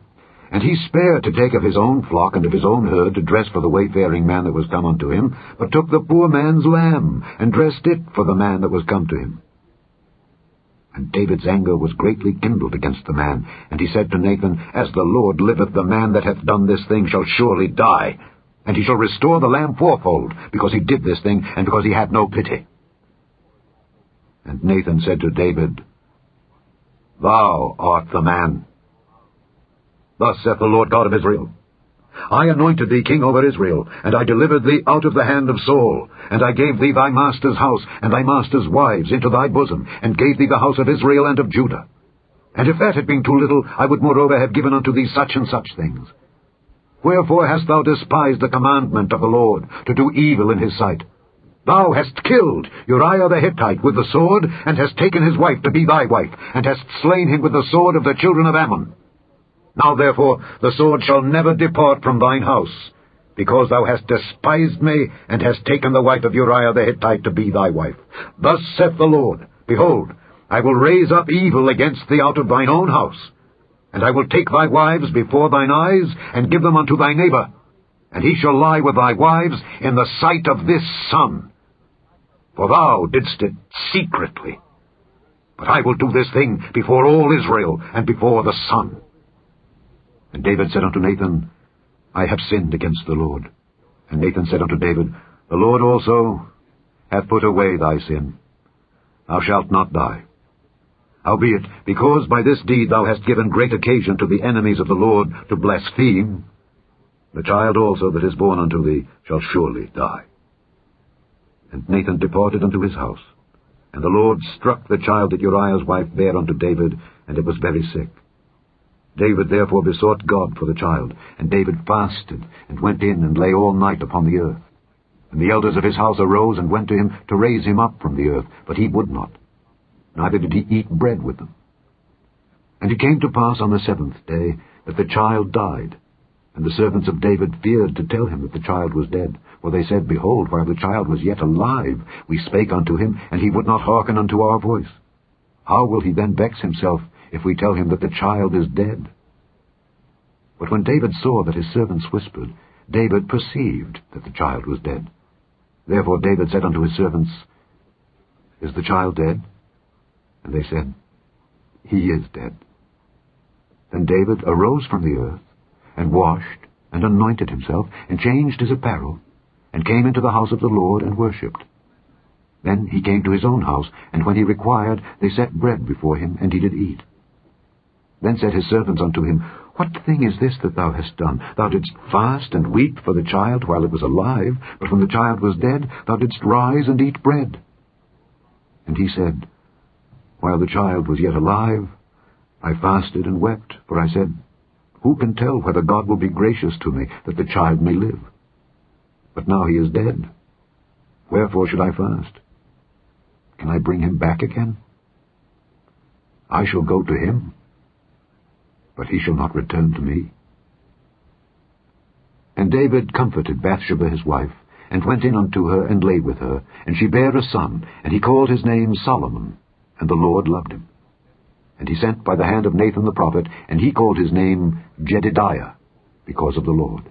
and he spared to take of his own flock and of his own herd to dress for the wayfaring man that was come unto him, but took the poor man's lamb, and dressed it for the man that was come to him. And David's anger was greatly kindled against the man, and he said to Nathan, As the Lord liveth, the man that hath done this thing shall surely die, and he shall restore the lamb fourfold, because he did this thing, and because he had no pity. And Nathan said to David, Thou art the man. Thus saith the Lord God of Israel, I anointed thee king over Israel, and I delivered thee out of the hand of Saul, and I gave thee thy master's house and thy master's wives into thy bosom, and gave thee the house of Israel and of Judah. And if that had been too little, I would moreover have given unto thee such and such things. Wherefore hast thou despised the commandment of the Lord, to do evil in his sight? Thou hast killed Uriah the Hittite with the sword, and hast taken his wife to be thy wife, and hast slain him with the sword of the children of Ammon. Now therefore the sword shall never depart from thine house, because thou hast despised me, and hast taken the wife of Uriah the Hittite to be thy wife. Thus saith the Lord, Behold, I will raise up evil against thee out of thine own house, and I will take thy wives before thine eyes, and give them unto thy neighbor, and he shall lie with thy wives in the sight of this sun. For thou didst it secretly. But I will do this thing before all Israel, and before the sun. And David said unto Nathan, I have sinned against the Lord. And Nathan said unto David, The Lord also hath put away thy sin. Thou shalt not die. Howbeit, because by this deed thou hast given great occasion to the enemies of the Lord to blaspheme, the child also that is born unto thee shall surely die. And Nathan departed unto his house. And the Lord struck the child that Uriah's wife bare unto David, and it was very sick. David therefore besought God for the child, and David fasted, and went in and lay all night upon the earth. And the elders of his house arose and went to him to raise him up from the earth, but he would not, neither did he eat bread with them. And it came to pass on the 7th day that the child died, and the servants of David feared to tell him that the child was dead. For they said, Behold, while the child was yet alive, we spake unto him, and he would not hearken unto our voice. How will he then vex himself, if we tell him that the child is dead? But when David saw that his servants whispered, David perceived that the child was dead. Therefore David said unto his servants, Is the child dead? And they said, He is dead. Then David arose from the earth, and washed, and anointed himself, and changed his apparel, and came into the house of the Lord, and worshipped. Then he came to his own house, and when he required, they set bread before him, and he did eat. Then said his servants unto him, What thing is this that thou hast done? Thou didst fast and weep for the child while it was alive, but when the child was dead, thou didst rise and eat bread. And he said, While the child was yet alive, I fasted and wept, for I said, Who can tell whether God will be gracious to me, that the child may live? But now he is dead. Wherefore should I fast? Can I bring him back again? I shall go to him, but he shall not return to me. And David comforted Bathsheba his wife, and went in unto her, and lay with her, and she bare a son, and he called his name Solomon, and the Lord loved him. And he sent by the hand of Nathan the prophet, and he called his name Jedidiah, because of the Lord.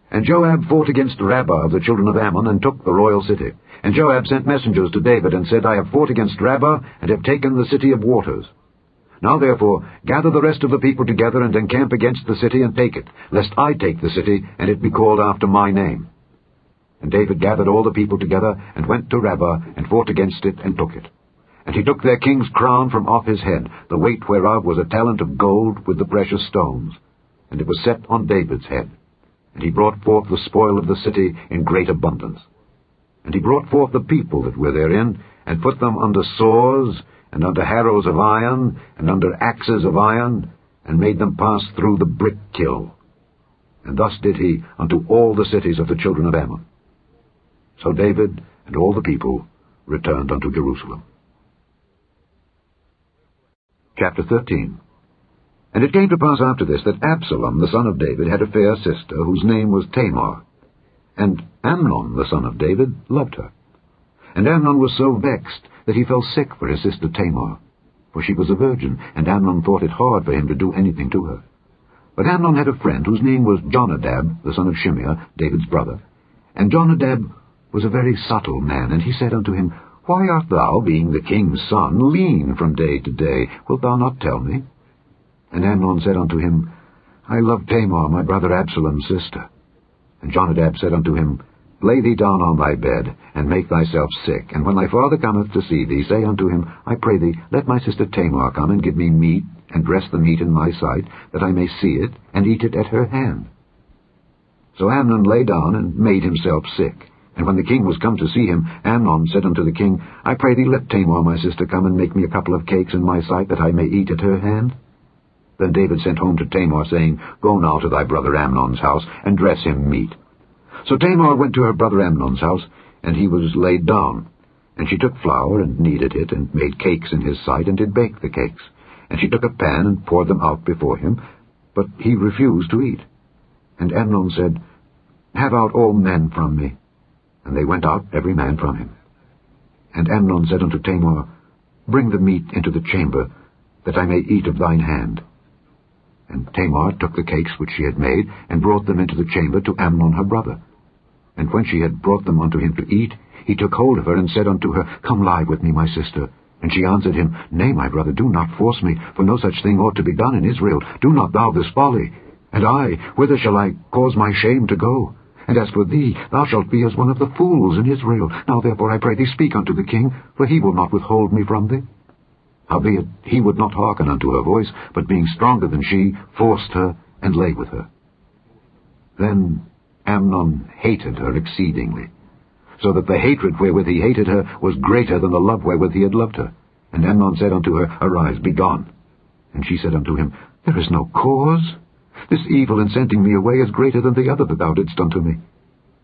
And Joab fought against Rabbah of the children of Ammon, and took the royal city. And Joab sent messengers to David, and said, I have fought against Rabbah, and have taken the city of waters. Now therefore gather the rest of the people together, and encamp against the city, and take it, lest I take the city, and it be called after my name. And David gathered all the people together, and went to Rabbah, and fought against it, and took it. And he took their king's crown from off his head, the weight whereof was a talent of gold with the precious stones, and it was set on David's head. And he brought forth the spoil of the city in great abundance. And he brought forth the people that were therein, and put them under saws, and under harrows of iron, and under axes of iron, and made them pass through the brick kiln. And thus did he unto all the cities of the children of Ammon. So David and all the people returned unto Jerusalem. Chapter 13. And it came to pass after this that Absalom the son of David had a fair sister, whose name was Tamar. And Amnon the son of David loved her. And Amnon was so vexed that he fell sick for his sister Tamar, for she was a virgin, and Amnon thought it hard for him to do anything to her. But Amnon had a friend whose name was Jonadab, the son of Shimeah, David's brother. And Jonadab was a very subtle man, and he said unto him, Why art thou, being the king's son, lean from day to day? Wilt thou not tell me? And Amnon said unto him, I love Tamar, my brother Absalom's sister. And Jonadab said unto him, Lay thee down on thy bed, and make thyself sick, and when thy father cometh to see thee, say unto him, I pray thee, let my sister Tamar come and give me meat, and dress the meat in my sight, that I may see it, and eat it at her hand. So Amnon lay down, and made himself sick. And when the king was come to see him, Amnon said unto the king, I pray thee, let Tamar my sister come and make me a couple of cakes in my sight, that I may eat at her hand. Then David sent home to Tamar, saying, Go now to thy brother Amnon's house, and dress him meat. So Tamar went to her brother Amnon's house, and he was laid down. And she took flour, and kneaded it, and made cakes in his sight, and did bake the cakes. And she took a pan, and poured them out before him, but he refused to eat. And Amnon said, Have out all men from me. And they went out every man from him. And Amnon said unto Tamar, Bring the meat into the chamber, that I may eat of thine hand. And Tamar took the cakes which she had made, and brought them into the chamber to Amnon her brother. And when she had brought them unto him to eat, he took hold of her, and said unto her, Come lie with me, my sister. And she answered him, Nay, my brother, do not force me, for no such thing ought to be done in Israel. Do not thou this folly. And I, whither shall I cause my shame to go? And as for thee, thou shalt be as one of the fools in Israel. Now therefore I pray thee, speak unto the king, for he will not withhold me from thee. Howbeit he would not hearken unto her voice, but being stronger than she, forced her, and lay with her. Then Amnon hated her exceedingly, so that the hatred wherewith he hated her was greater than the love wherewith he had loved her. And Amnon said unto her, Arise, be gone. And she said unto him, There is no cause. This evil in sending me away is greater than the other that thou didst unto me.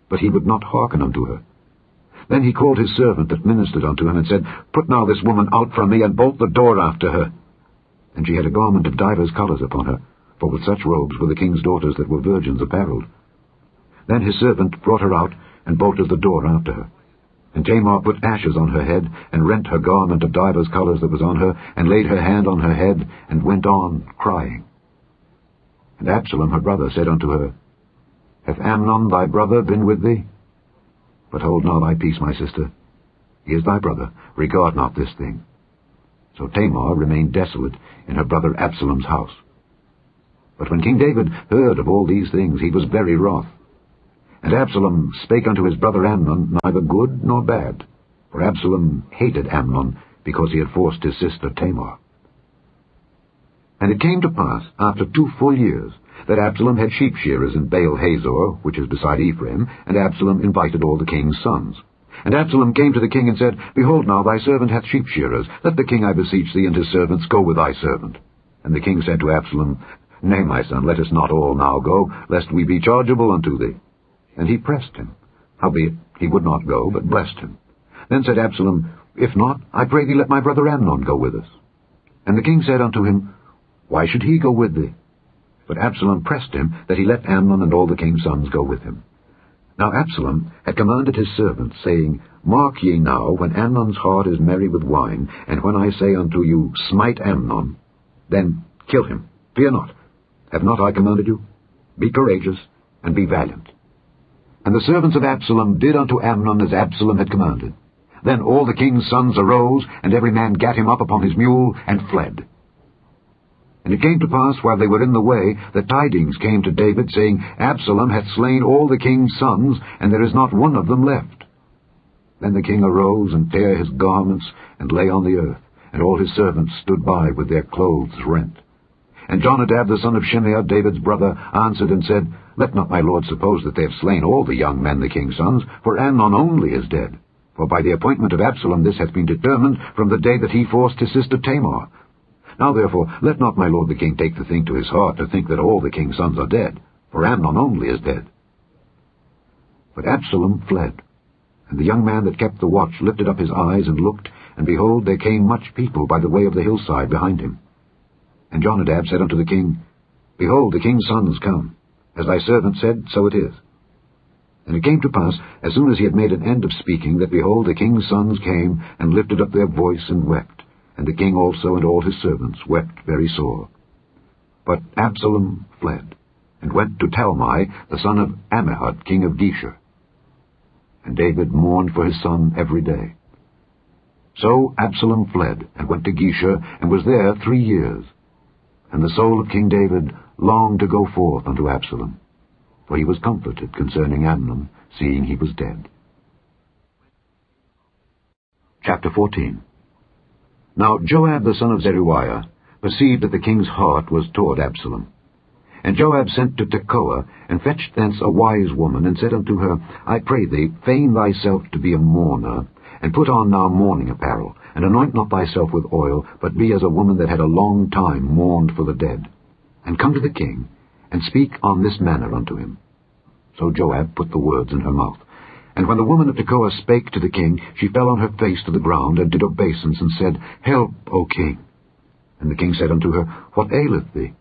But he would not hearken unto her. Then he called his servant that ministered unto him, and said, Put now this woman out from me, and bolt the door after her. And she had a garment of divers colours upon her, for with such robes were the king's daughters that were virgins apparelled. Then his servant brought her out, and bolted the door after her. And Tamar put ashes on her head, and rent her garment of divers colours that was on her, and laid her hand on her head, and went on crying. And Absalom her brother said unto her, Hath Amnon thy brother been with thee? But hold now thy peace, my sister. He is thy brother. Regard not this thing. So Tamar remained desolate in her brother Absalom's house. But when King David heard of all these things, he was very wroth. And Absalom spake unto his brother Amnon neither good nor bad, for Absalom hated Amnon, because he had forced his sister Tamar. And it came to pass, after 2 full years, that Absalom had sheep shearers in Baal-Hazor, which is beside Ephraim, and Absalom invited all the king's sons. And Absalom came to the king and said, Behold now, thy servant hath sheep shearers. Let the king, I beseech thee, and his servants go with thy servant. And the king said to Absalom, Nay, my son, let us not all now go, lest we be chargeable unto thee. And he pressed him. Howbeit he would not go, but blessed him. Then said Absalom, If not, I pray thee, let my brother Amnon go with us. And the king said unto him, Why should he go with thee? But Absalom pressed him, that he let Amnon and all the king's sons go with him. Now Absalom had commanded his servants, saying, Mark ye now, when Amnon's heart is merry with wine, and when I say unto you, Smite Amnon, then kill him. Fear not. Have not I commanded you? Be courageous, and be valiant. And the servants of Absalom did unto Amnon as Absalom had commanded. Then all the king's sons arose, and every man gat him up upon his mule, and fled. And it came to pass, while they were in the way, that tidings came to David, saying, Absalom hath slain all the king's sons, and there is not one of them left. Then the king arose, and tare his garments, and lay on the earth, and all his servants stood by with their clothes rent. And Jonadab the son of Shimeah, David's brother, answered and said, Let not my lord suppose that they have slain all the young men the king's sons, for Amnon only is dead. For by the appointment of Absalom this hath been determined from the day that he forced his sister Tamar. Now therefore let not my lord the king take the thing to his heart to think that all the king's sons are dead, for Amnon only is dead. But Absalom fled, and the young man that kept the watch lifted up his eyes and looked, and behold, there came much people by the way of the hillside behind him. And Jonadab said unto the king, Behold, the king's sons come. As thy servant said, so it is. And it came to pass, as soon as he had made an end of speaking, that, behold, the king's sons came, and lifted up their voice, and wept. And the king also and all his servants wept very sore. But Absalom fled, and went to Talmai, the son of Ammihud, king of Geshur. And David mourned for his son every day. So Absalom fled, and went to Geshur, and was there 3 years. And the soul of King David longed to go forth unto Absalom, for he was comforted concerning Amnon, seeing he was dead. Chapter 14. Now Joab the son of Zeruiah perceived that the king's heart was toward Absalom. And Joab sent to Tekoa, and fetched thence a wise woman, and said unto her, I pray thee, feign thyself to be a mourner, and put on now mourning apparel, and anoint not thyself with oil, but be as a woman that had a long time mourned for the dead. And come to the king, and speak on this manner unto him. So Joab put the words in her mouth. And when the woman of Tekoa spake to the king, she fell on her face to the ground, and did obeisance, and said, Help, O king. And the king said unto her, What aileth thee?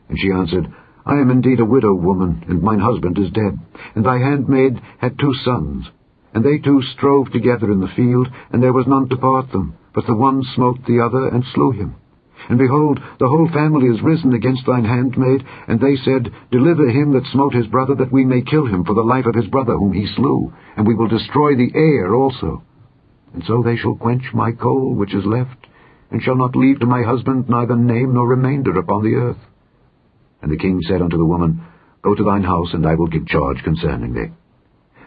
And she answered, I am indeed a widow woman, and mine husband is dead. And thy handmaid had 2 sons. And they 2 strove together in the field, and there was none to part them. But the one smote the other, and slew him. And behold, the whole family is risen against thine handmaid, and they said, Deliver him that smote his brother, that we may kill him for the life of his brother whom he slew, and we will destroy the heir also. And so they shall quench my coal which is left, and shall not leave to my husband neither name nor remainder upon the earth. And the king said unto the woman, Go to thine house, and I will give charge concerning thee.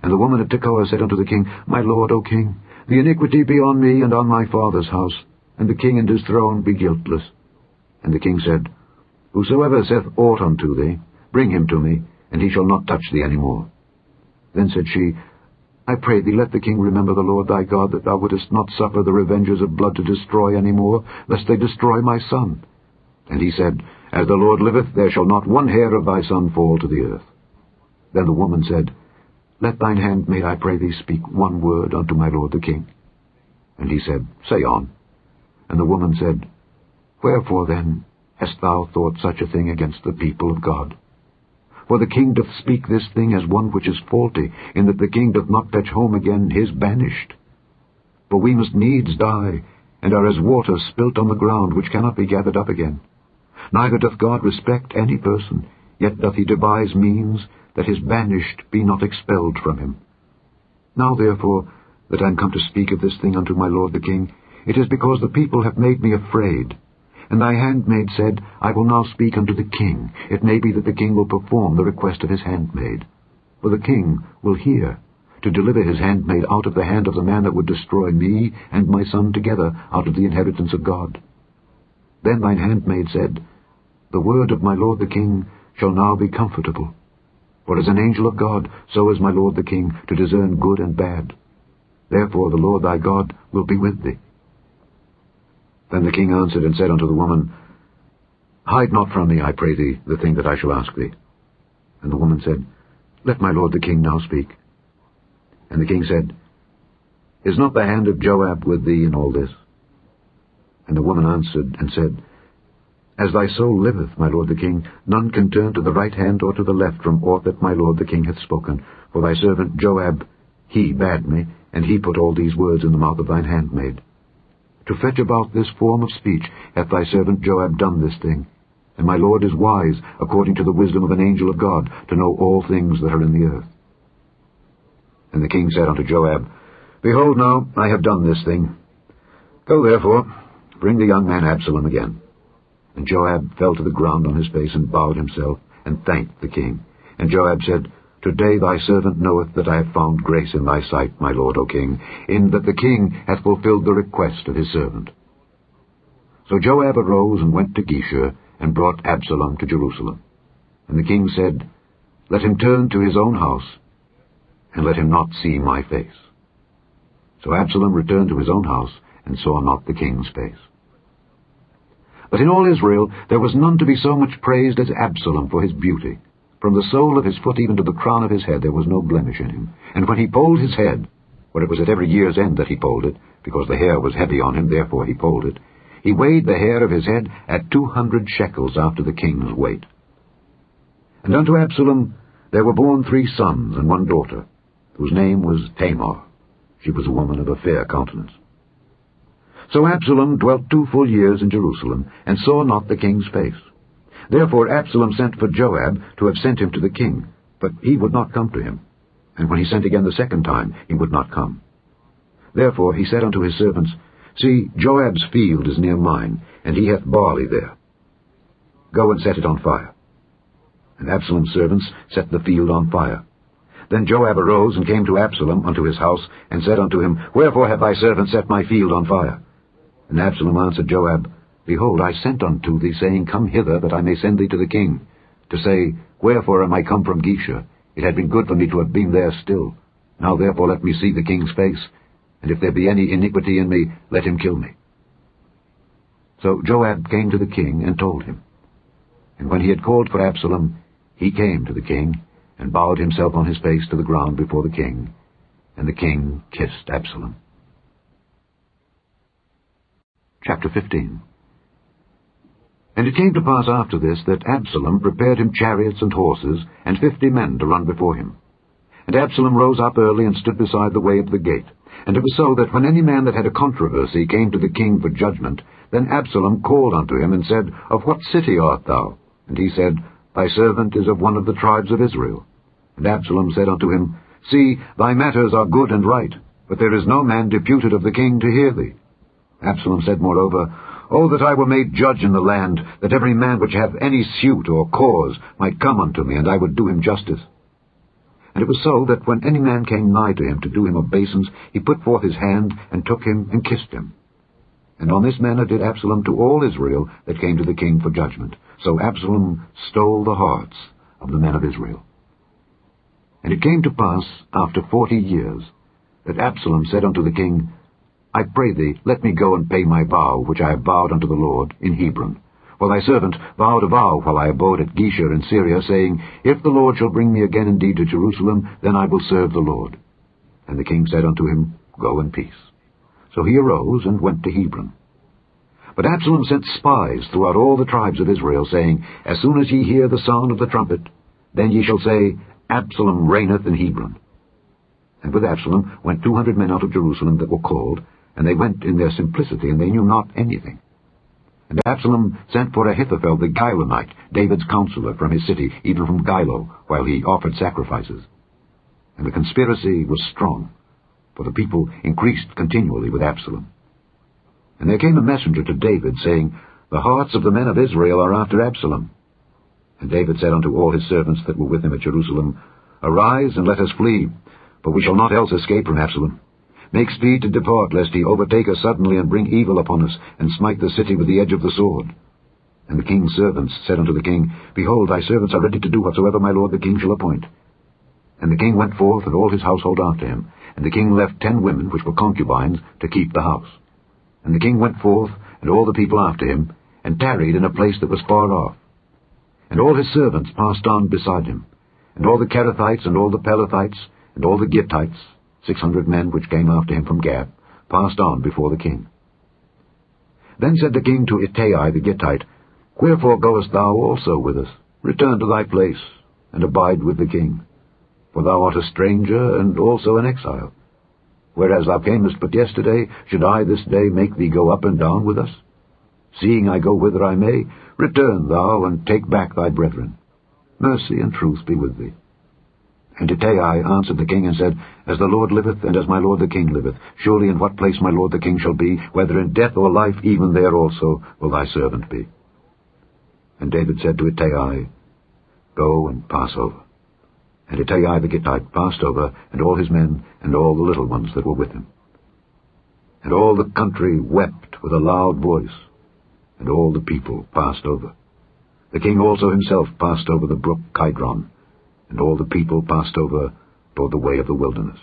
And the woman of Tekoa said unto the king, My lord, O king, the iniquity be on me and on my father's house, and the king and his throne be guiltless. And the king said, Whosoever saith aught unto thee, bring him to me, and he shall not touch thee any more. Then said she, I pray thee, let the king remember the Lord thy God, that thou wouldest not suffer the revengers of blood to destroy any more, lest they destroy my son. And he said, As the Lord liveth, there shall not one hair of thy son fall to the earth. Then the woman said, Let thine handmaid, I pray thee, speak one word unto my lord the king. And he said, Say on. And the woman said, Wherefore then hast thou thought such a thing against the people of God? For the king doth speak this thing as one which is faulty, in that the king doth not fetch home again his banished. For we must needs die, and are as water spilt on the ground, which cannot be gathered up again. Neither doth God respect any person, yet doth he devise means that his banished be not expelled from him. Now therefore, that I am come to speak of this thing unto my lord the king, it is because the people have made me afraid. And thy handmaid said, I will now speak unto the king. It may be that the king will perform the request of his handmaid. For the king will hear, to deliver his handmaid out of the hand of the man that would destroy me and my son together out of the inheritance of God. Then thine handmaid said, The word of my lord the king shall now be comfortable. For as an angel of God, so is my lord the king, to discern good and bad. Therefore the Lord thy God will be with thee. Then the king answered and said unto the woman, Hide not from me, I pray thee, the thing that I shall ask thee. And the woman said, Let my lord the king now speak. And the king said, Is not the hand of Joab with thee in all this? And the woman answered and said, As thy soul liveth, my lord the king, none can turn to the right hand or to the left from aught that my lord the king hath spoken. For thy servant Joab, he bade me, and he put all these words in the mouth of thine handmaid. To fetch about this form of speech hath thy servant Joab done this thing. And my lord is wise, according to the wisdom of an angel of God, to know all things that are in the earth. And the king said unto Joab, Behold now, I have done this thing. Go therefore, bring the young man Absalom again. And Joab fell to the ground on his face, and bowed himself, and thanked the king. And Joab said, Today thy servant knoweth that I have found grace in thy sight, my lord, O king, in that the king hath fulfilled the request of his servant. So Joab arose and went to Geshur, and brought Absalom to Jerusalem. And the king said, Let him turn to his own house, and let him not see my face. So Absalom returned to his own house, and saw not the king's face. But in all Israel there was none to be so much praised as Absalom for his beauty. From the sole of his foot even to the crown of his head there was no blemish in him. And when he polled his head, for it was at every year's end that he polled it, because the hair was heavy on him, therefore he polled it, he weighed the hair of his head at 200 shekels after the king's weight. And unto Absalom there were born 3 sons and 1 daughter, whose name was Tamar. She was a woman of a fair countenance. So Absalom dwelt 2 full years in Jerusalem, and saw not the king's face. Therefore Absalom sent for Joab to have sent him to the king, but he would not come to him. And when he sent again the 2nd time, he would not come. Therefore he said unto his servants, See, Joab's field is near mine, and he hath barley there. Go and set it on fire. And Absalom's servants set the field on fire. Then Joab arose and came to Absalom unto his house, and said unto him, Wherefore have thy servants set my field on fire? And Absalom answered Joab, Behold, I sent unto thee, saying, Come hither, that I may send thee to the king, to say, Wherefore am I come from Geshur? It had been good for me to have been there still. Now therefore let me see the king's face, and if there be any iniquity in me, let him kill me. So Joab came to the king, and told him. And when he had called for Absalom, he came to the king, and bowed himself on his face to the ground before the king, and the king kissed Absalom. Chapter 15. And it came to pass after this, that Absalom prepared him chariots and horses, and 50 men to run before him. And Absalom rose up early, and stood beside the way of the gate. And it was so that when any man that had a controversy came to the king for judgment, then Absalom called unto him, and said, Of what city art thou? And he said, Thy servant is of one of the tribes of Israel. And Absalom said unto him, See, thy matters are good and right, but there is no man deputed of the king to hear thee. Absalom said moreover, O that I were made judge in the land, that every man which hath any suit or cause might come unto me, and I would do him justice. And it was so that when any man came nigh to him to do him obeisance, he put forth his hand, and took him, and kissed him. And on this manner did Absalom to all Israel that came to the king for judgment. So Absalom stole the hearts of the men of Israel. And it came to pass, after 40 years, that Absalom said unto the king, I pray thee, let me go and pay my vow, which I have vowed unto the Lord, in Hebron. For thy servant vowed a vow while I abode at Geshur in Syria, saying, If the Lord shall bring me again indeed to Jerusalem, then I will serve the Lord. And the king said unto him, Go in peace. So he arose and went to Hebron. But Absalom sent spies throughout all the tribes of Israel, saying, As soon as ye hear the sound of the trumpet, then ye shall say, Absalom reigneth in Hebron. And with Absalom went 200 men out of Jerusalem that were called, and they went in their simplicity, and they knew not anything. And Absalom sent for Ahithophel the Gilonite, David's counselor, from his city, even from Gilo, while he offered sacrifices. And the conspiracy was strong, for the people increased continually with Absalom. And there came a messenger to David, saying, The hearts of the men of Israel are after Absalom. And David said unto all his servants that were with him at Jerusalem, Arise, and let us flee, for we shall not else escape from Absalom. Make speed to depart, lest he overtake us suddenly, and bring evil upon us, and smite the city with the edge of the sword. And the king's servants said unto the king, Behold, thy servants are ready to do whatsoever my lord the king shall appoint. And the king went forth, and all his household after him. And the king left 10 women, which were concubines, to keep the house. And the king went forth, and all the people after him, and tarried in a place that was far off. And all his servants passed on beside him, and all the Kerethites, and all the Pelethites, and all the Gittites, 600 men which came after him from Gath, passed on before the king. Then said the king to Ittai the Gittite, Wherefore goest thou also with us? Return to thy place, and abide with the king. For thou art a stranger, and also an exile. Whereas thou camest but yesterday, should I this day make thee go up and down with us? Seeing I go whither I may, return thou, and take back thy brethren. Mercy and truth be with thee. And Ittai answered the king, and said, As the Lord liveth, and as my lord the king liveth, surely in what place my lord the king shall be, whether in death or life, even there also will thy servant be. And David said to Ittai, Go and pass over. And Ittai the Gittite passed over, and all his men, and all the little ones that were with him. And all the country wept with a loud voice, and all the people passed over. The king also himself passed over the brook Kidron, and all the people passed over toward the way of the wilderness.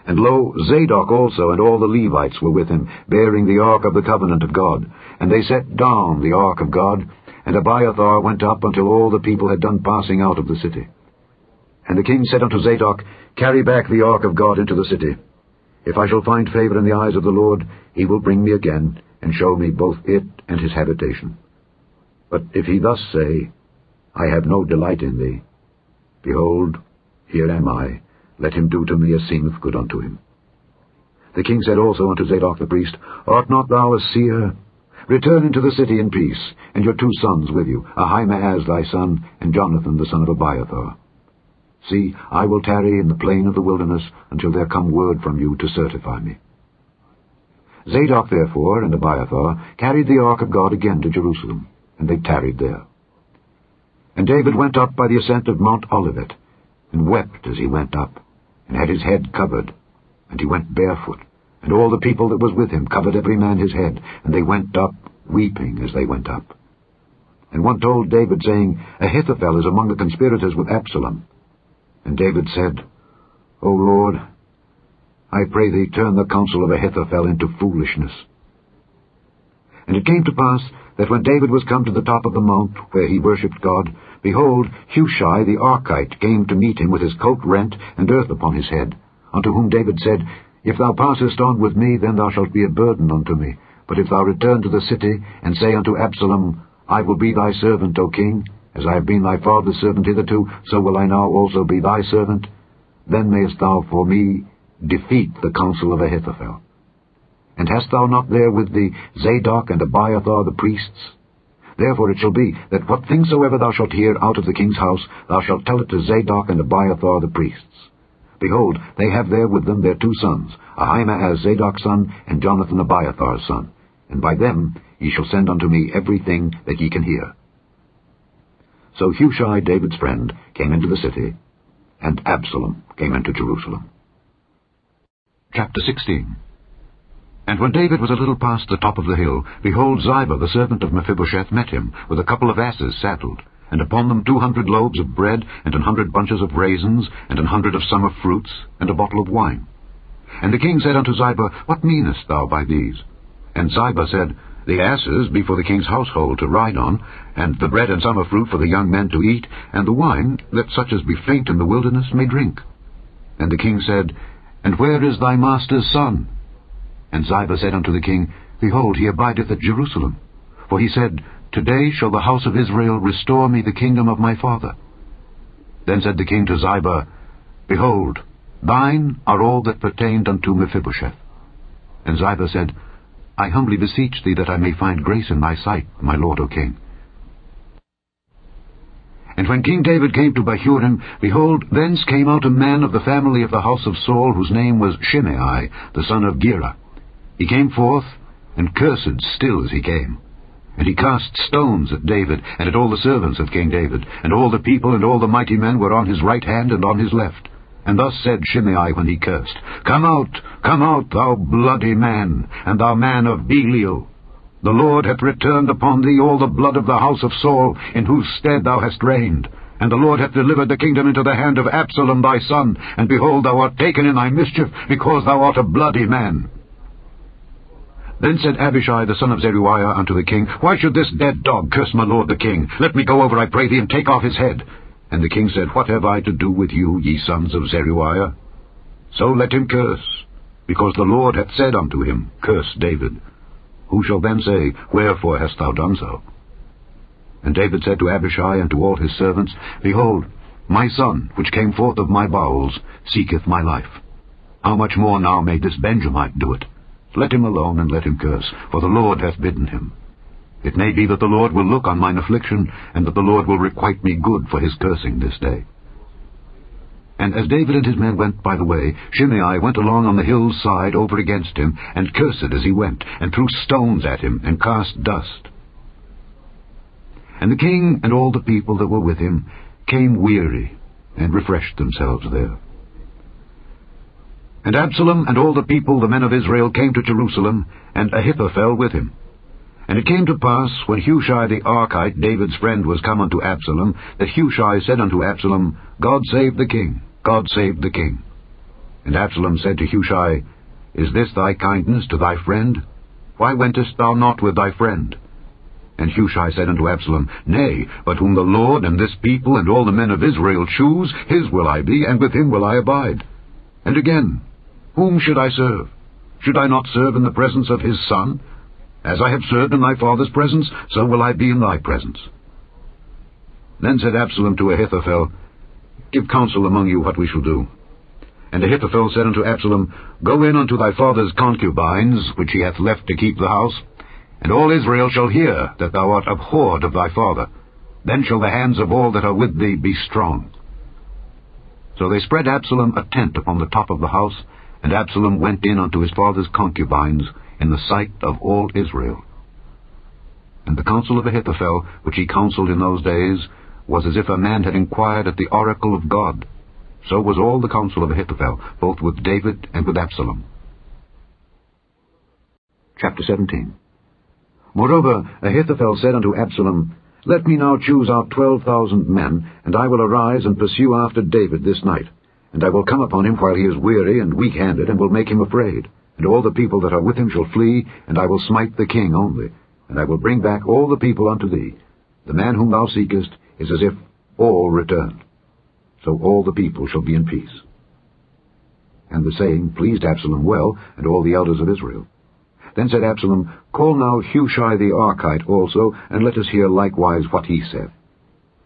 And lo, Zadok also and all the Levites were with him, bearing the ark of the covenant of God. And they set down the ark of God, and Abiathar went up until all the people had done passing out of the city. And the king said unto Zadok, Carry back the ark of God into the city. If I shall find favor in the eyes of the Lord, he will bring me again, and show me both it and his habitation. But if he thus say, I have no delight in thee, behold, here am I, let him do to me as seemeth good unto him. The king said also unto Zadok the priest, Art not thou a seer? Return into the city in peace, and your 2 sons with you, Ahimaaz thy son, and Jonathan the son of Abiathar. See, I will tarry in the plain of the wilderness until there come word from you to certify me. Zadok therefore and Abiathar carried the ark of God again to Jerusalem, and they tarried there. And David went up by the ascent of Mount Olivet, and wept as he went up, and had his head covered, and he went barefoot, and all the people that was with him covered every man his head, and they went up, weeping as they went up. And one told David, saying, Ahithophel is among the conspirators with Absalom. And David said, O Lord, I pray thee, turn the counsel of Ahithophel into foolishness. And it came to pass that when David was come to the top of the mount, where he worshipped God, behold, Hushai the Archite came to meet him with his coat rent and earth upon his head, unto whom David said, If thou passest on with me, then thou shalt be a burden unto me. But if thou return to the city, and say unto Absalom, I will be thy servant, O king, as I have been thy father's servant hitherto, so will I now also be thy servant, then mayest thou for me defeat the counsel of Ahithophel. And hast thou not there with thee Zadok and Abiathar the priests? Therefore it shall be, that what things soever thou shalt hear out of the king's house, thou shalt tell it to Zadok and Abiathar the priests. Behold, they have there with them their 2 sons, Ahimaaz Zadok's son, and Jonathan Abiathar's son, and by them ye shall send unto me everything that ye can hear. So Hushai, David's friend, came into the city, and Absalom came into Jerusalem. Chapter 16. And when David was a little past the top of the hill, behold, Ziba the servant of Mephibosheth met him, with a couple of asses saddled, and upon them 200 loaves of bread, and 100 bunches of raisins, and 100 of summer fruits, and a bottle of wine. And the king said unto Ziba, What meanest thou by these? And Ziba said, The asses be for the king's household to ride on, and the bread and summer fruit for the young men to eat, and the wine, that such as be faint in the wilderness may drink. And the king said, And where is thy master's son? And Ziba said unto the king, Behold, he abideth at Jerusalem. For he said, Today shall the house of Israel restore me the kingdom of my father. Then said the king to Ziba, Behold, thine are all that pertained unto Mephibosheth. And Ziba said, I humbly beseech thee that I may find grace in thy sight, my lord, O king. And when King David came to Bahurim, behold, thence came out a man of the family of the house of Saul, whose name was Shimei, the son of Gera. He came forth, and cursed still as he came. And he cast stones at David, and at all the servants of King David, and all the people and all the mighty men were on his right hand and on his left. And thus said Shimei when he cursed, come out, thou bloody man, and thou man of Belial. The Lord hath returned upon thee all the blood of the house of Saul, in whose stead thou hast reigned. And the Lord hath delivered the kingdom into the hand of Absalom thy son, and behold, thou art taken in thy mischief, because thou art a bloody man. Then said Abishai the son of Zeruiah unto the king, Why should this dead dog curse my lord the king? Let me go over, I pray thee, and take off his head. And the king said, What have I to do with you, ye sons of Zeruiah? So let him curse, because the Lord hath said unto him, Curse David. Who shall then say, Wherefore hast thou done so? And David said to Abishai and to all his servants, Behold, my son, which came forth of my bowels, seeketh my life. How much more now may this Benjamite do it? Let him alone, and let him curse, for the Lord hath bidden him. It may be that the Lord will look on mine affliction, and that the Lord will requite me good for his cursing this day. And as David and his men went by the way, Shimei went along on the hill's side over against him, and cursed as he went, and threw stones at him, and cast dust. And the king and all the people that were with him came weary, and refreshed themselves there. And Absalom and all the people, the men of Israel, came to Jerusalem, and Ahithophel with him. And it came to pass, when Hushai the Archite, David's friend, was come unto Absalom, that Hushai said unto Absalom, God save the king, God save the king. And Absalom said to Hushai, Is this thy kindness to thy friend? Why wentest thou not with thy friend? And Hushai said unto Absalom, Nay, but whom the Lord and this people and all the men of Israel choose, his will I be, and with him will I abide. And again, whom should I serve? Should I not serve in the presence of his son? As I have served in thy father's presence, so will I be in thy presence. Then said Absalom to Ahithophel, Give counsel among you what we shall do. And Ahithophel said unto Absalom, Go in unto thy father's concubines, which he hath left to keep the house, and all Israel shall hear that thou art abhorred of thy father. Then shall the hands of all that are with thee be strong. So they spread Absalom a tent upon the top of the house, and Absalom went in unto his father's concubines in the sight of all Israel. And the counsel of Ahithophel, which he counselled in those days, was as if a man had inquired at the oracle of God. So was all the counsel of Ahithophel, both with David and with Absalom. Chapter 17. Moreover, Ahithophel said unto Absalom, Let me now choose out 12,000 men, and I will arise and pursue after David this night. And I will come upon him while he is weary and weak-handed, and will make him afraid. And all the people that are with him shall flee, and I will smite the king only. And I will bring back all the people unto thee. The man whom thou seekest is as if all returned. So all the people shall be in peace. And the saying pleased Absalom well, and all the elders of Israel. Then said Absalom, Call now Hushai the Archite also, and let us hear likewise what he said.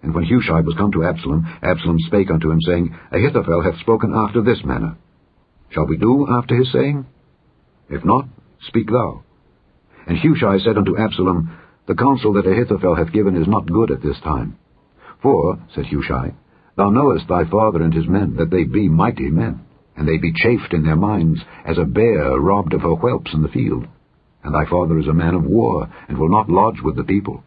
And when Hushai was come to Absalom, Absalom spake unto him, saying, Ahithophel hath spoken after this manner. Shall we do after his saying? If not, speak thou. And Hushai said unto Absalom, The counsel that Ahithophel hath given is not good at this time. For, said Hushai, Thou knowest thy father and his men, that they be mighty men, and they be chafed in their minds, as a bear robbed of her whelps in the field. And thy father is a man of war, and will not lodge with the people.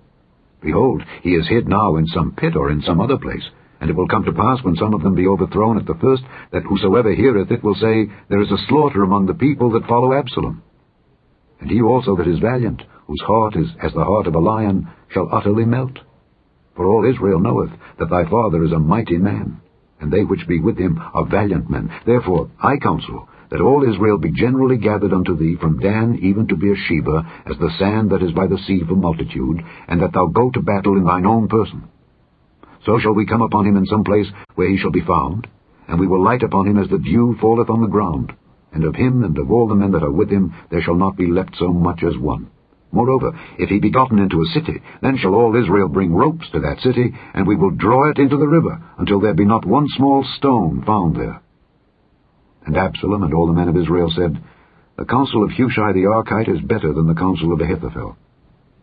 Behold, he is hid now in some pit or in some other place. And it will come to pass, when some of them be overthrown at the first, that whosoever heareth it will say, There is a slaughter among the people that follow Absalom. And he also that is valiant, whose heart is as the heart of a lion, shall utterly melt. For all Israel knoweth that thy father is a mighty man, and they which be with him are valiant men. Therefore I counsel that all Israel be generally gathered unto thee, from Dan even to Beersheba, as the sand that is by the sea for multitude, and that thou go to battle in thine own person. So shall we come upon him in some place where he shall be found, and we will light upon him as the dew falleth on the ground, and of him and of all the men that are with him there shall not be left so much as one. Moreover, if he be gotten into a city, then shall all Israel bring ropes to that city, and we will draw it into the river, until there be not one small stone found there. And Absalom and all the men of Israel said, The counsel of Hushai the Archite is better than the counsel of Ahithophel.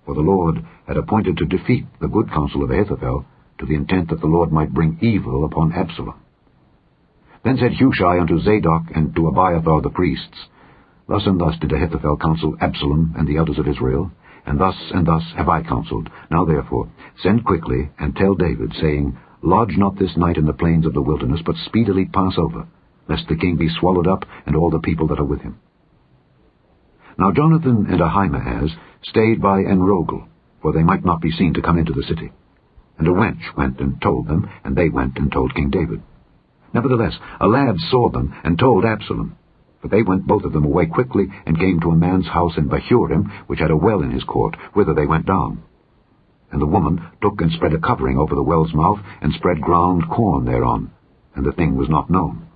For the Lord had appointed to defeat the good counsel of Ahithophel, to the intent that the Lord might bring evil upon Absalom. Then said Hushai unto Zadok and to Abiathar the priests, Thus and thus did Ahithophel counsel Absalom and the elders of Israel, and thus have I counselled. Now therefore send quickly, and tell David, saying, Lodge not this night in the plains of the wilderness, but speedily pass over, lest the king be swallowed up, and all the people that are with him. Now Jonathan and Ahimaaz stayed by Enrogel, for they might not be seen to come into the city. And a wench went and told them, and they went and told King David. Nevertheless, a lad saw them, and told Absalom. But they went both of them away quickly, and came to a man's house in Bahurim, which had a well in his court, whither they went down. And the woman took and spread a covering over the well's mouth, and spread ground corn thereon, and the thing was not known.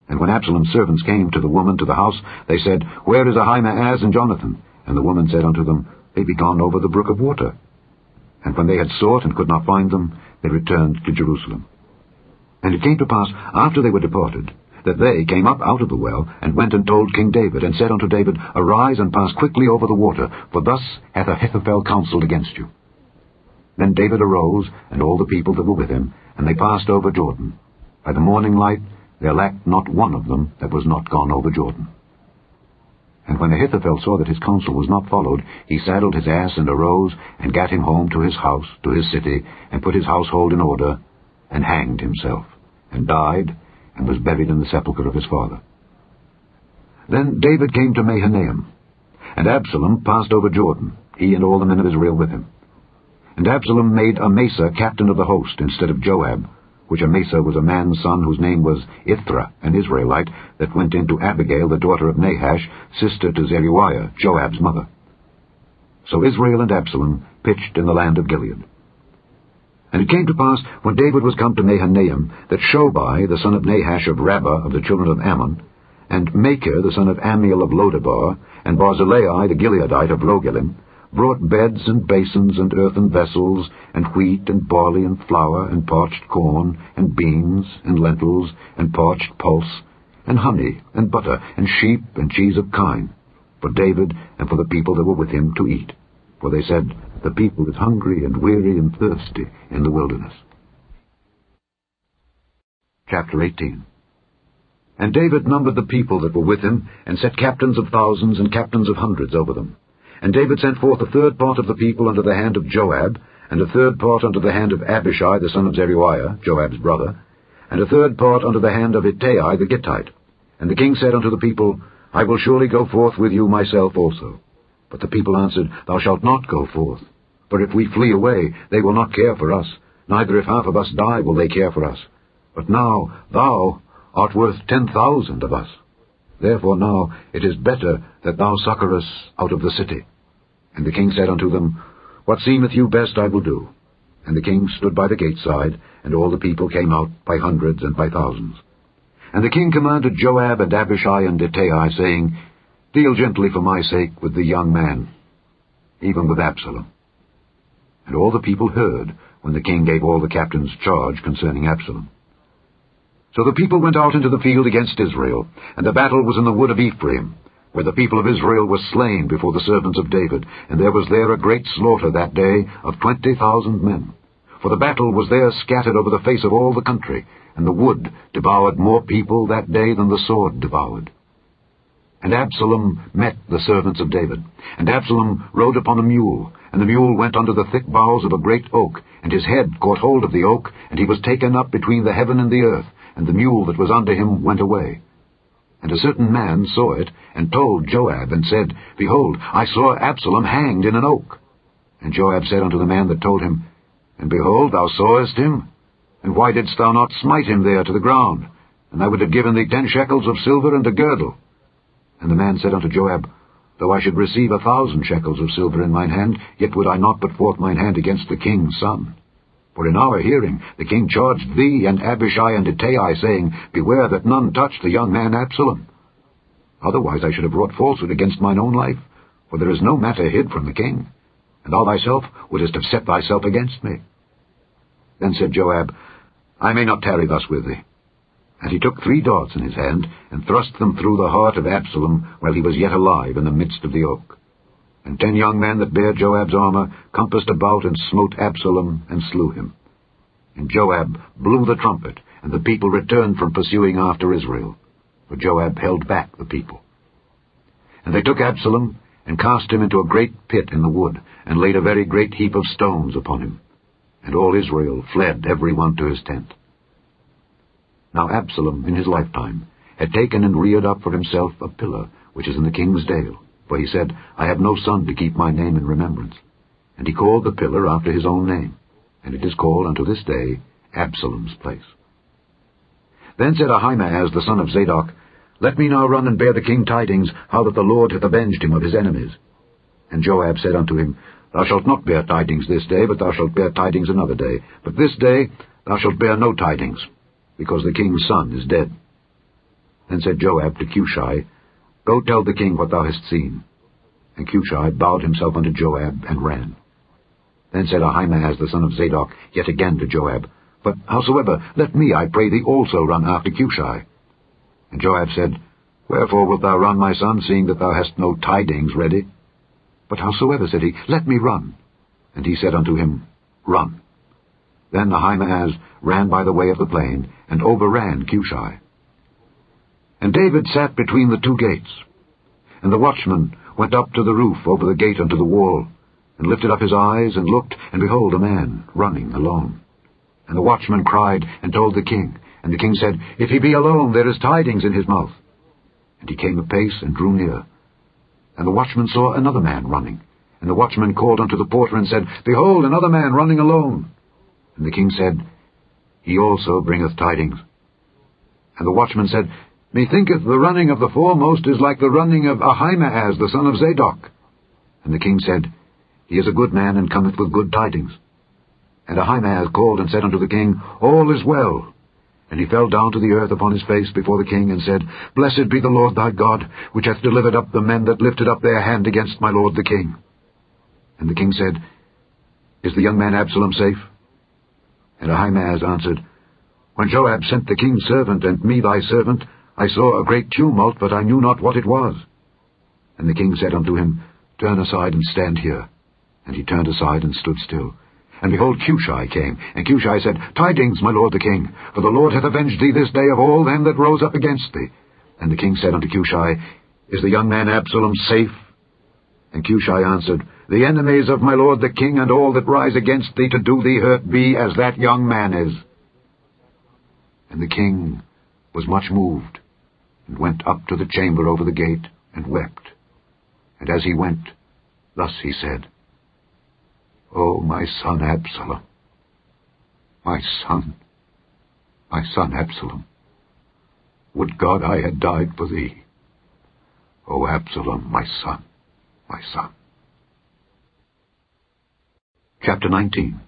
And when Absalom's servants came to the woman to the house, they said, Where is Ahimaaz and Jonathan? And the woman said unto them, They be gone over the brook of water. And when they had sought and could not find them, they returned to Jerusalem. And it came to pass, after they were departed, that they came up out of the well, and went and told King David, and said unto David, Arise and pass quickly over the water, for thus hath Ahithophel counselled against you. Then David arose, and all the people that were with him, and they passed over Jordan. By the morning light there lacked not one of them that was not gone over Jordan. And when Ahithophel saw that his counsel was not followed, he saddled his ass and arose, and gat him home to his house, to his city, and put his household in order, and hanged himself, and died, and was buried in the sepulchre of his father. Then David came to Mahanaim, and Absalom passed over Jordan, he and all the men of Israel with him. And Absalom made Amasa captain of the host instead of Joab, which Amasa was a man's son whose name was Ithra, an Israelite, that went in to Abigail, the daughter of Nahash, sister to Zeruiah, Joab's mother. So Israel and Absalom pitched in the land of Gilead. And it came to pass, when David was come to Mahanaim, that Shobai, the son of Nahash of Rabbah of the children of Ammon, and Machir the son of Ammiel of Lodebar, and Barzillai the Gileadite of Rogelim, brought beds and basins and earthen vessels, and wheat and barley and flour and parched corn, and beans and lentils and parched pulse, and honey and butter and sheep and cheese of kine, for David and for the people that were with him to eat. For they said, The people is hungry and weary and thirsty in the wilderness. Chapter 18. And David numbered the people that were with him, and set captains of thousands and captains of hundreds over them. And David sent forth a third part of the people unto the hand of Joab, and a third part unto the hand of Abishai the son of Zeruiah, Joab's brother, and a third part unto the hand of Ittai the Gittite. And the king said unto the people, I will surely go forth with you myself also. But the people answered, Thou shalt not go forth. For if we flee away, they will not care for us, neither if half of us die will they care for us. But now thou art worth 10,000 of us. Therefore now it is better that thou succour us out of the city. And the king said unto them, What seemeth you best I will do. And the king stood by the gate side, and all the people came out by hundreds and by thousands. And the king commanded Joab and Abishai and Ittai, saying, Deal gently for my sake with the young man, even with Absalom. And all the people heard when the king gave all the captains charge concerning Absalom. So the people went out into the field against Israel, and the battle was in the wood of Ephraim, where the people of Israel were slain before the servants of David, and there was there a great slaughter that day of 20,000 men. For the battle was there scattered over the face of all the country, and the wood devoured more people that day than the sword devoured. And Absalom met the servants of David, and Absalom rode upon a mule, and the mule went under the thick boughs of a great oak, and his head caught hold of the oak, and he was taken up between the heaven and the earth, and the mule that was under him went away. And a certain man saw it, and told Joab, and said, Behold, I saw Absalom hanged in an oak. And Joab said unto the man that told him, And behold, thou sawest him? And why didst thou not smite him there to the ground? And I would have given thee 10 shekels of silver and a girdle. And the man said unto Joab, Though I should receive 1,000 shekels of silver in mine hand, yet would I not put forth mine hand against the king's son. For in our hearing the king charged thee and Abishai and Ittai, saying, Beware that none touch the young man Absalom. Otherwise I should have wrought falsehood against mine own life, for there is no matter hid from the king, and thou thyself wouldest have set thyself against me. Then said Joab, I may not tarry thus with thee. And he took 3 darts in his hand, and thrust them through the heart of Absalom while he was yet alive in the midst of the oak. And 10 young men that bare Joab's armor compassed about and smote Absalom and slew him. And Joab blew the trumpet, and the people returned from pursuing after Israel, for Joab held back the people. And they took Absalom, and cast him into a great pit in the wood, and laid a very great heap of stones upon him. And all Israel fled every one to his tent. Now Absalom, in his lifetime, had taken and reared up for himself a pillar, which is in the king's dale. For he said, I have no son to keep my name in remembrance. And he called the pillar after his own name, and it is called unto this day Absalom's place. Then said Ahimaaz the son of Zadok, Let me now run and bear the king tidings, how that the Lord hath avenged him of his enemies. And Joab said unto him, Thou shalt not bear tidings this day, but thou shalt bear tidings another day. But this day thou shalt bear no tidings, because the king's son is dead. Then said Joab to Cushai, Go tell the king what thou hast seen. And Cushai bowed himself unto Joab, and ran. Then said Ahimaaz the son of Zadok yet again to Joab, But howsoever, let me, I pray thee, also run after Cushai. And Joab said, Wherefore wilt thou run, my son, seeing that thou hast no tidings ready? But howsoever, said he, let me run. And he said unto him, Run. Then Ahimaaz ran by the way of the plain, and overran Cushai. And David sat between the 2 gates. And the watchman went up to the roof over the gate unto the wall, and lifted up his eyes, and looked, and behold, a man running alone. And the watchman cried, and told the king. And the king said, If he be alone, there is tidings in his mouth. And he came apace, and drew near. And the watchman saw another man running. And the watchman called unto the porter, and said, Behold, another man running alone. And the king said, He also bringeth tidings. And the watchman said, Methinketh the running of the foremost is like the running of Ahimaaz the son of Zadok. And the king said, He is a good man, and cometh with good tidings. And Ahimaaz called and said unto the king, All is well. And he fell down to the earth upon his face before the king, and said, Blessed be the Lord thy God, which hath delivered up the men that lifted up their hand against my lord the king. And the king said, Is the young man Absalom safe? And Ahimaaz answered, When Joab sent the king's servant and me thy servant, I saw a great tumult, but I knew not what it was. And the king said unto him, Turn aside and stand here. And he turned aside and stood still. And behold, Cushi came, and Cushi said, Tidings, my lord the king, for the Lord hath avenged thee this day of all them that rose up against thee. And the king said unto Cushi, Is the young man Absalom safe? And Cushi answered, The enemies of my lord the king, and all that rise against thee to do thee hurt, be as that young man is. And the king was much moved, and went up to the chamber over the gate, and wept. And as he went, thus he said, O my son Absalom, my son Absalom, would God I had died for thee. O Absalom, my son, my son. Chapter 19.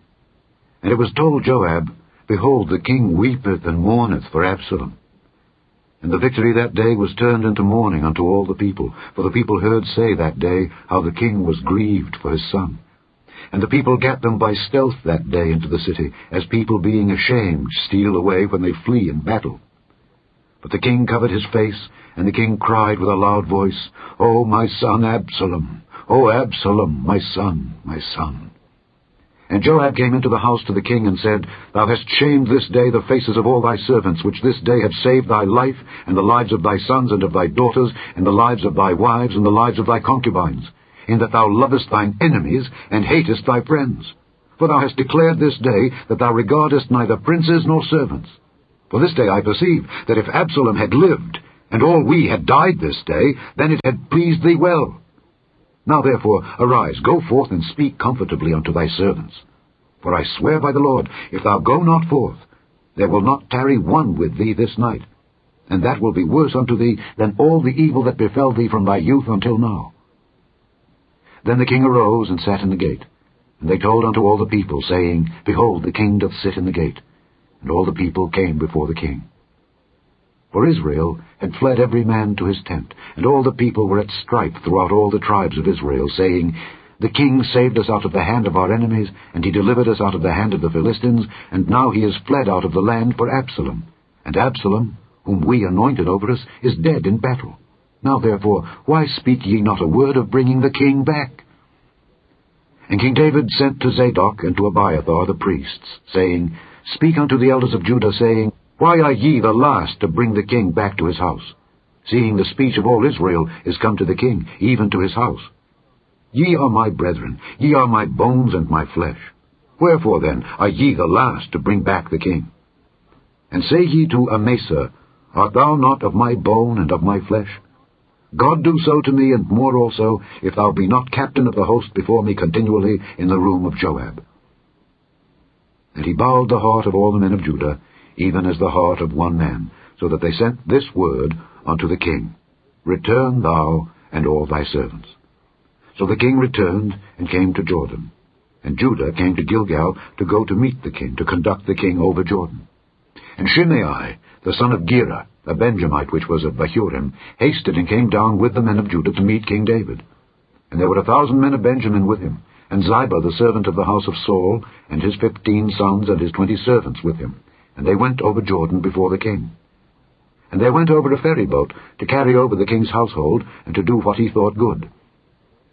And it was told Joab, Behold, the king weepeth and mourneth for Absalom. And the victory that day was turned into mourning unto all the people, for the people heard say that day how the king was grieved for his son. And the people gat them by stealth that day into the city, as people being ashamed steal away when they flee in battle. But the king covered his face, and the king cried with a loud voice, O my son Absalom, O Absalom, my son, my son. And Joab came into the house to the king, and said, Thou hast shamed this day the faces of all thy servants, which this day have saved thy life, and the lives of thy sons and of thy daughters, and the lives of thy wives, and the lives of thy concubines, in that thou lovest thine enemies, and hatest thy friends. For thou hast declared this day that thou regardest neither princes nor servants. For this day I perceive that if Absalom had lived, and all we had died this day, then it had pleased thee well. Now therefore arise, go forth, and speak comfortably unto thy servants. For I swear by the Lord, if thou go not forth, there will not tarry one with thee this night, and that will be worse unto thee than all the evil that befell thee from thy youth until now. Then the king arose and sat in the gate. And they told unto all the people, saying, Behold, the king doth sit in the gate. And all the people came before the king. For Israel had fled every man to his tent, and all the people were at strife throughout all the tribes of Israel, saying, The king saved us out of the hand of our enemies, and he delivered us out of the hand of the Philistines, and now he is fled out of the land for Absalom. And Absalom, whom we anointed over us, is dead in battle. Now therefore, why speak ye not a word of bringing the king back? And King David sent to Zadok and to Abiathar the priests, saying, Speak unto the elders of Judah, saying, Why are ye the last to bring the king back to his house, seeing the speech of all Israel is come to the king, even to his house? Ye are my brethren, ye are my bones and my flesh. Wherefore then are ye the last to bring back the king? And say ye to Amasa, Art thou not of my bone and of my flesh? God do so to me, and more also, if thou be not captain of the host before me continually in the room of Joab. And he bowed the heart of all the men of Judah, even as the heart of one man, so that they sent this word unto the king, Return thou and all thy servants. So the king returned and came to Jordan. And Judah came to Gilgal to go to meet the king, to conduct the king over Jordan. And Shimei, the son of Gera, a Benjamite which was of Bahurim, hasted and came down with the men of Judah to meet King David. And there were 1,000 men of Benjamin with him, and Ziba the servant of the house of Saul, and his 15 sons and his 20 servants with him. And they went over Jordan before the king. And they went over a ferry boat to carry over the king's household, and to do what he thought good.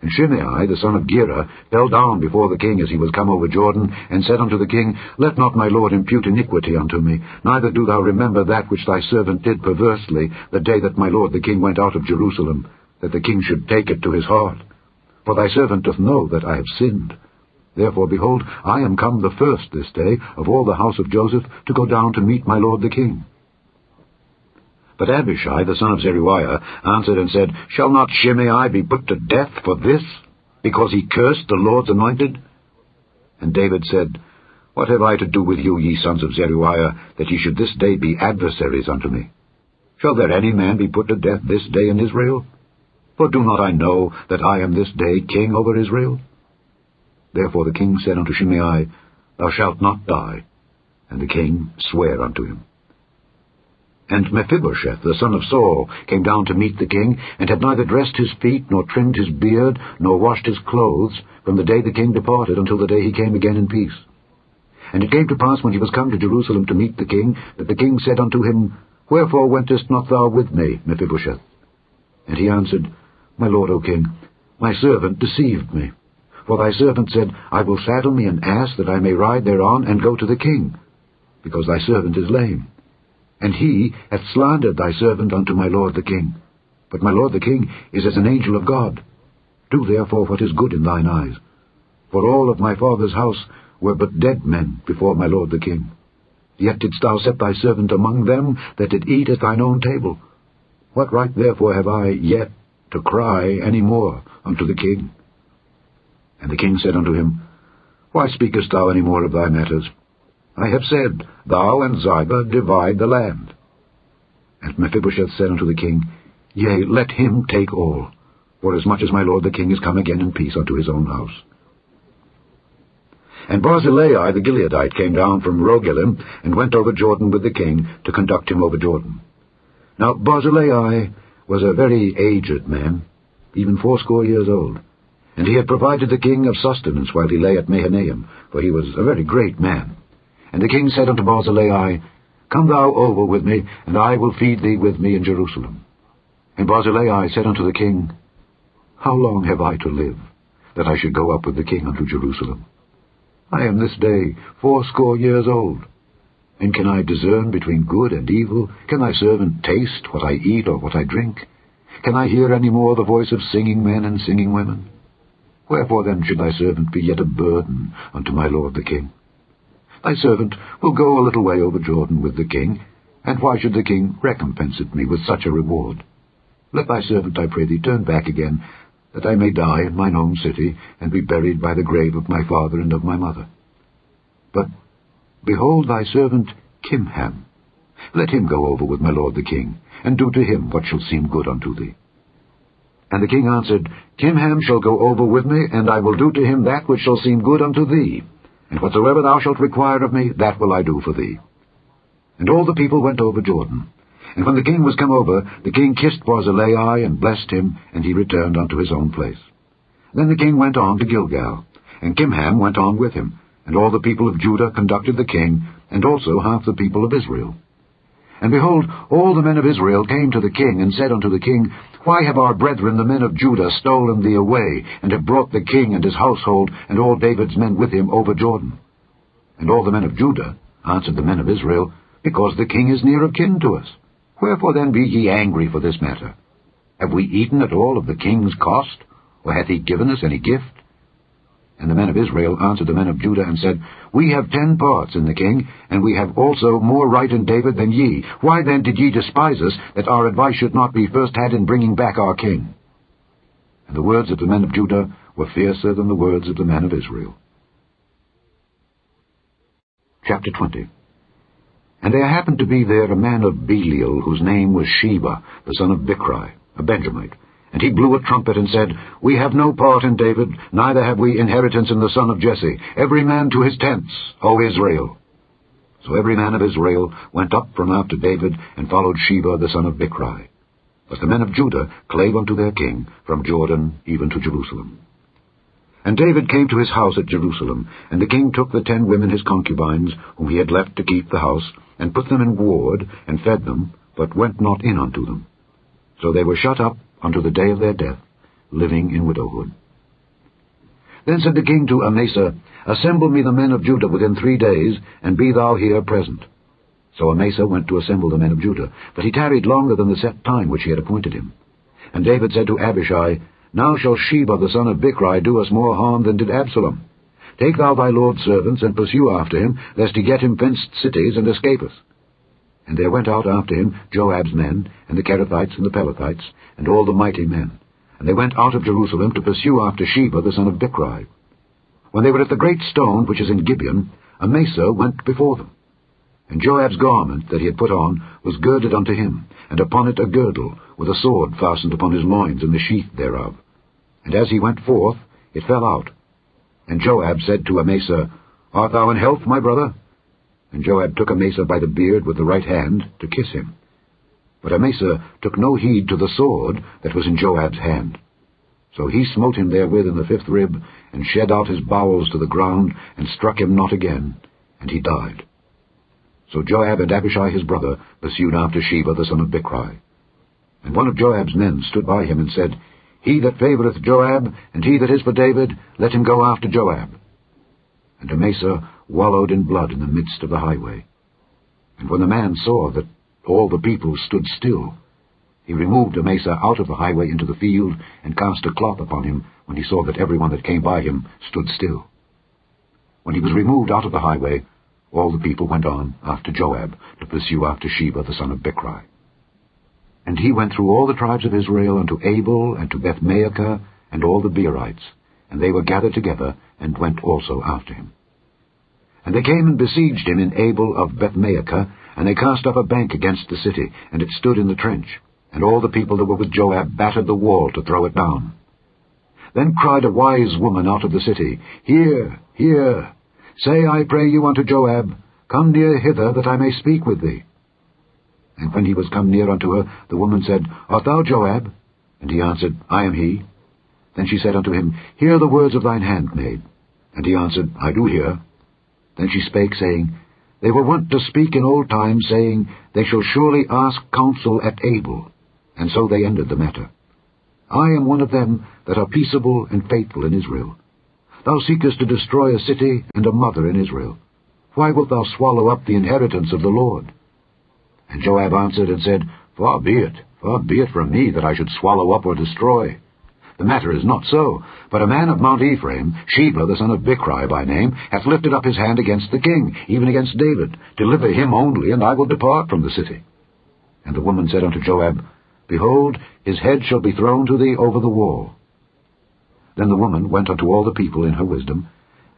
And Shimei, the son of Gera, fell down before the king as he was come over Jordan, and said unto the king, Let not my lord impute iniquity unto me, neither do thou remember that which thy servant did perversely the day that my lord the king went out of Jerusalem, that the king should take it to his heart. For thy servant doth know that I have sinned. Therefore, behold, I am come the first this day of all the house of Joseph to go down to meet my lord the king. But Abishai, the son of Zeruiah, answered and said, Shall not Shimei be put to death for this, because he cursed the Lord's anointed? And David said, What have I to do with you, ye sons of Zeruiah, that ye should this day be adversaries unto me? Shall there any man be put to death this day in Israel? For do not I know that I am this day king over Israel? Therefore the king said unto Shimei, Thou shalt not die. And the king sware unto him. And Mephibosheth, the son of Saul, came down to meet the king, and had neither dressed his feet, nor trimmed his beard, nor washed his clothes, from the day the king departed until the day he came again in peace. And it came to pass, when he was come to Jerusalem to meet the king, that the king said unto him, Wherefore wentest not thou with me, Mephibosheth? And he answered, My lord, O king, my servant deceived me. For thy servant said, I will saddle me an ass, that I may ride thereon, and go to the king, because thy servant is lame. And he hath slandered thy servant unto my lord the king. But my lord the king is as an angel of God. Do therefore what is good in thine eyes. For all of my father's house were but dead men before my lord the king. Yet didst thou set thy servant among them that did eat at thine own table. What right therefore have I yet to cry any more unto the king? And the king said unto him, Why speakest thou any more of thy matters? I have said, Thou and Ziba divide the land. And Mephibosheth said unto the king, Yea, let him take all, forasmuch as my lord the king is come again in peace unto his own house. And Barzillai the Gileadite came down from Rogelim, and went over Jordan with the king, to conduct him over Jordan. Now Barzillai was a very aged man, even 80 years old, and he had provided the king of sustenance while he lay at Mahanaim, for he was a very great man. And the king said unto Barzillai, Come thou over with me, and I will feed thee with me in Jerusalem. And Barzillai said unto the king, How long have I to live, that I should go up with the king unto Jerusalem? I am this day 80 years old. And can I discern between good and evil? Can thy servant taste what I eat or what I drink? Can I hear any more the voice of singing men and singing women? Wherefore then should thy servant be yet a burden unto my lord the king? Thy servant will go a little way over Jordan with the king, and why should the king recompense me with such a reward? Let thy servant, I pray thee, turn back again, that I may die in mine own city, and be buried by the grave of my father and of my mother. But behold thy servant Kimham. Let him go over with my lord the king, and do to him what shall seem good unto thee. And the king answered, Kimham shall go over with me, and I will do to him that which shall seem good unto thee. And whatsoever thou shalt require of me, that will I do for thee. And all the people went over Jordan. And when the king was come over, the king kissed Barzillai, and blessed him, and he returned unto his own place. Then the king went on to Gilgal, and Kimham went on with him, and all the people of Judah conducted the king, and also half the people of Israel. And behold, all the men of Israel came to the king, and said unto the king, Why have our brethren the men of Judah stolen thee away, and have brought the king and his household, and all David's men with him over Jordan? And all the men of Judah answered the men of Israel, Because the king is near of kin to us. Wherefore then be ye angry for this matter? Have we eaten at all of the king's cost, or hath he given us any gift? And the men of Israel answered the men of Judah, and said, We have 10 parts in the king, and we have also more right in David than ye. Why then did ye despise us, that our advice should not be first had in bringing back our king? And the words of the men of Judah were fiercer than the words of the men of Israel. Chapter 20. And there happened to be there a man of Belial, whose name was Sheba, the son of Bichri, a Benjamite. And he blew a trumpet, and said, We have no part in David, neither have we inheritance in the son of Jesse. Every man to his tents, O Israel. So every man of Israel went up from after David, and followed Sheba the son of Bichri. But the men of Judah clave unto their king, from Jordan even to Jerusalem. And David came to his house at Jerusalem, and the king took the 10 women his concubines, whom he had left to keep the house, and put them in ward, and fed them, but went not in unto them. So they were shut up unto the day of their death, living in widowhood. Then said the king to Amasa, Assemble me the men of Judah within 3 days, and be thou here present. So Amasa went to assemble the men of Judah, but he tarried longer than the set time which he had appointed him. And David said to Abishai, Now shall Sheba the son of Bichri do us more harm than did Absalom. Take thou thy lord's servants, and pursue after him, lest he get him fenced cities, and escape us. And there went out after him Joab's men, and the Kerethites and the Pelethites, and all the mighty men. And they went out of Jerusalem to pursue after Sheba the son of Bichri. When they were at the great stone which is in Gibeon, Amasa went before them. And Joab's garment that he had put on was girded unto him, and upon it a girdle, with a sword fastened upon his loins in the sheath thereof. And as he went forth, it fell out. And Joab said to Amasa, Art thou in health, my brother? And Joab took Amasa by the beard with the right hand, to kiss him. But Amasa took no heed to the sword that was in Joab's hand. So he smote him therewith in the 5th rib, and shed out his bowels to the ground, and struck him not again, and he died. So Joab and Abishai his brother pursued after Sheba the son of Bichri. And one of Joab's men stood by him, and said, He that favoureth Joab, and he that is for David, let him go after Joab. And Amasa wallowed in blood in the midst of the highway. And when the man saw that all the people stood still, he removed Amasa out of the highway into the field, and cast a cloth upon him, when he saw that every one that came by him stood still. When he was removed out of the highway, all the people went on after Joab, to pursue after Sheba the son of Bichri. And he went through all the tribes of Israel unto Abel, and to Bethmaachah, and all the Beerites, and they were gathered together, and went also after him. And they came and besieged him in Abel of Bethmaachah, and they cast up a bank against the city, and it stood in the trench. And all the people that were with Joab battered the wall to throw it down. Then cried a wise woman out of the city, Hear, hear, say, I pray you unto Joab, Come near hither, that I may speak with thee. And when he was come near unto her, the woman said, Art thou Joab? And he answered, I am he. Then she said unto him, Hear the words of thine handmaid. And he answered, I do hear. Then she spake, saying, They were wont to speak in old times, saying, They shall surely ask counsel at Abel. And so they ended the matter. I am one of them that are peaceable and faithful in Israel. Thou seekest to destroy a city and a mother in Israel. Why wilt thou swallow up the inheritance of the Lord? And Joab answered and said, far be it from me that I should swallow up or destroy. The matter is not so, but a man of Mount Ephraim, Sheba the son of Bichri by name, hath lifted up his hand against the king, even against David. Deliver him only, and I will depart from the city. And the woman said unto Joab, Behold, his head shall be thrown to thee over the wall. Then the woman went unto all the people in her wisdom,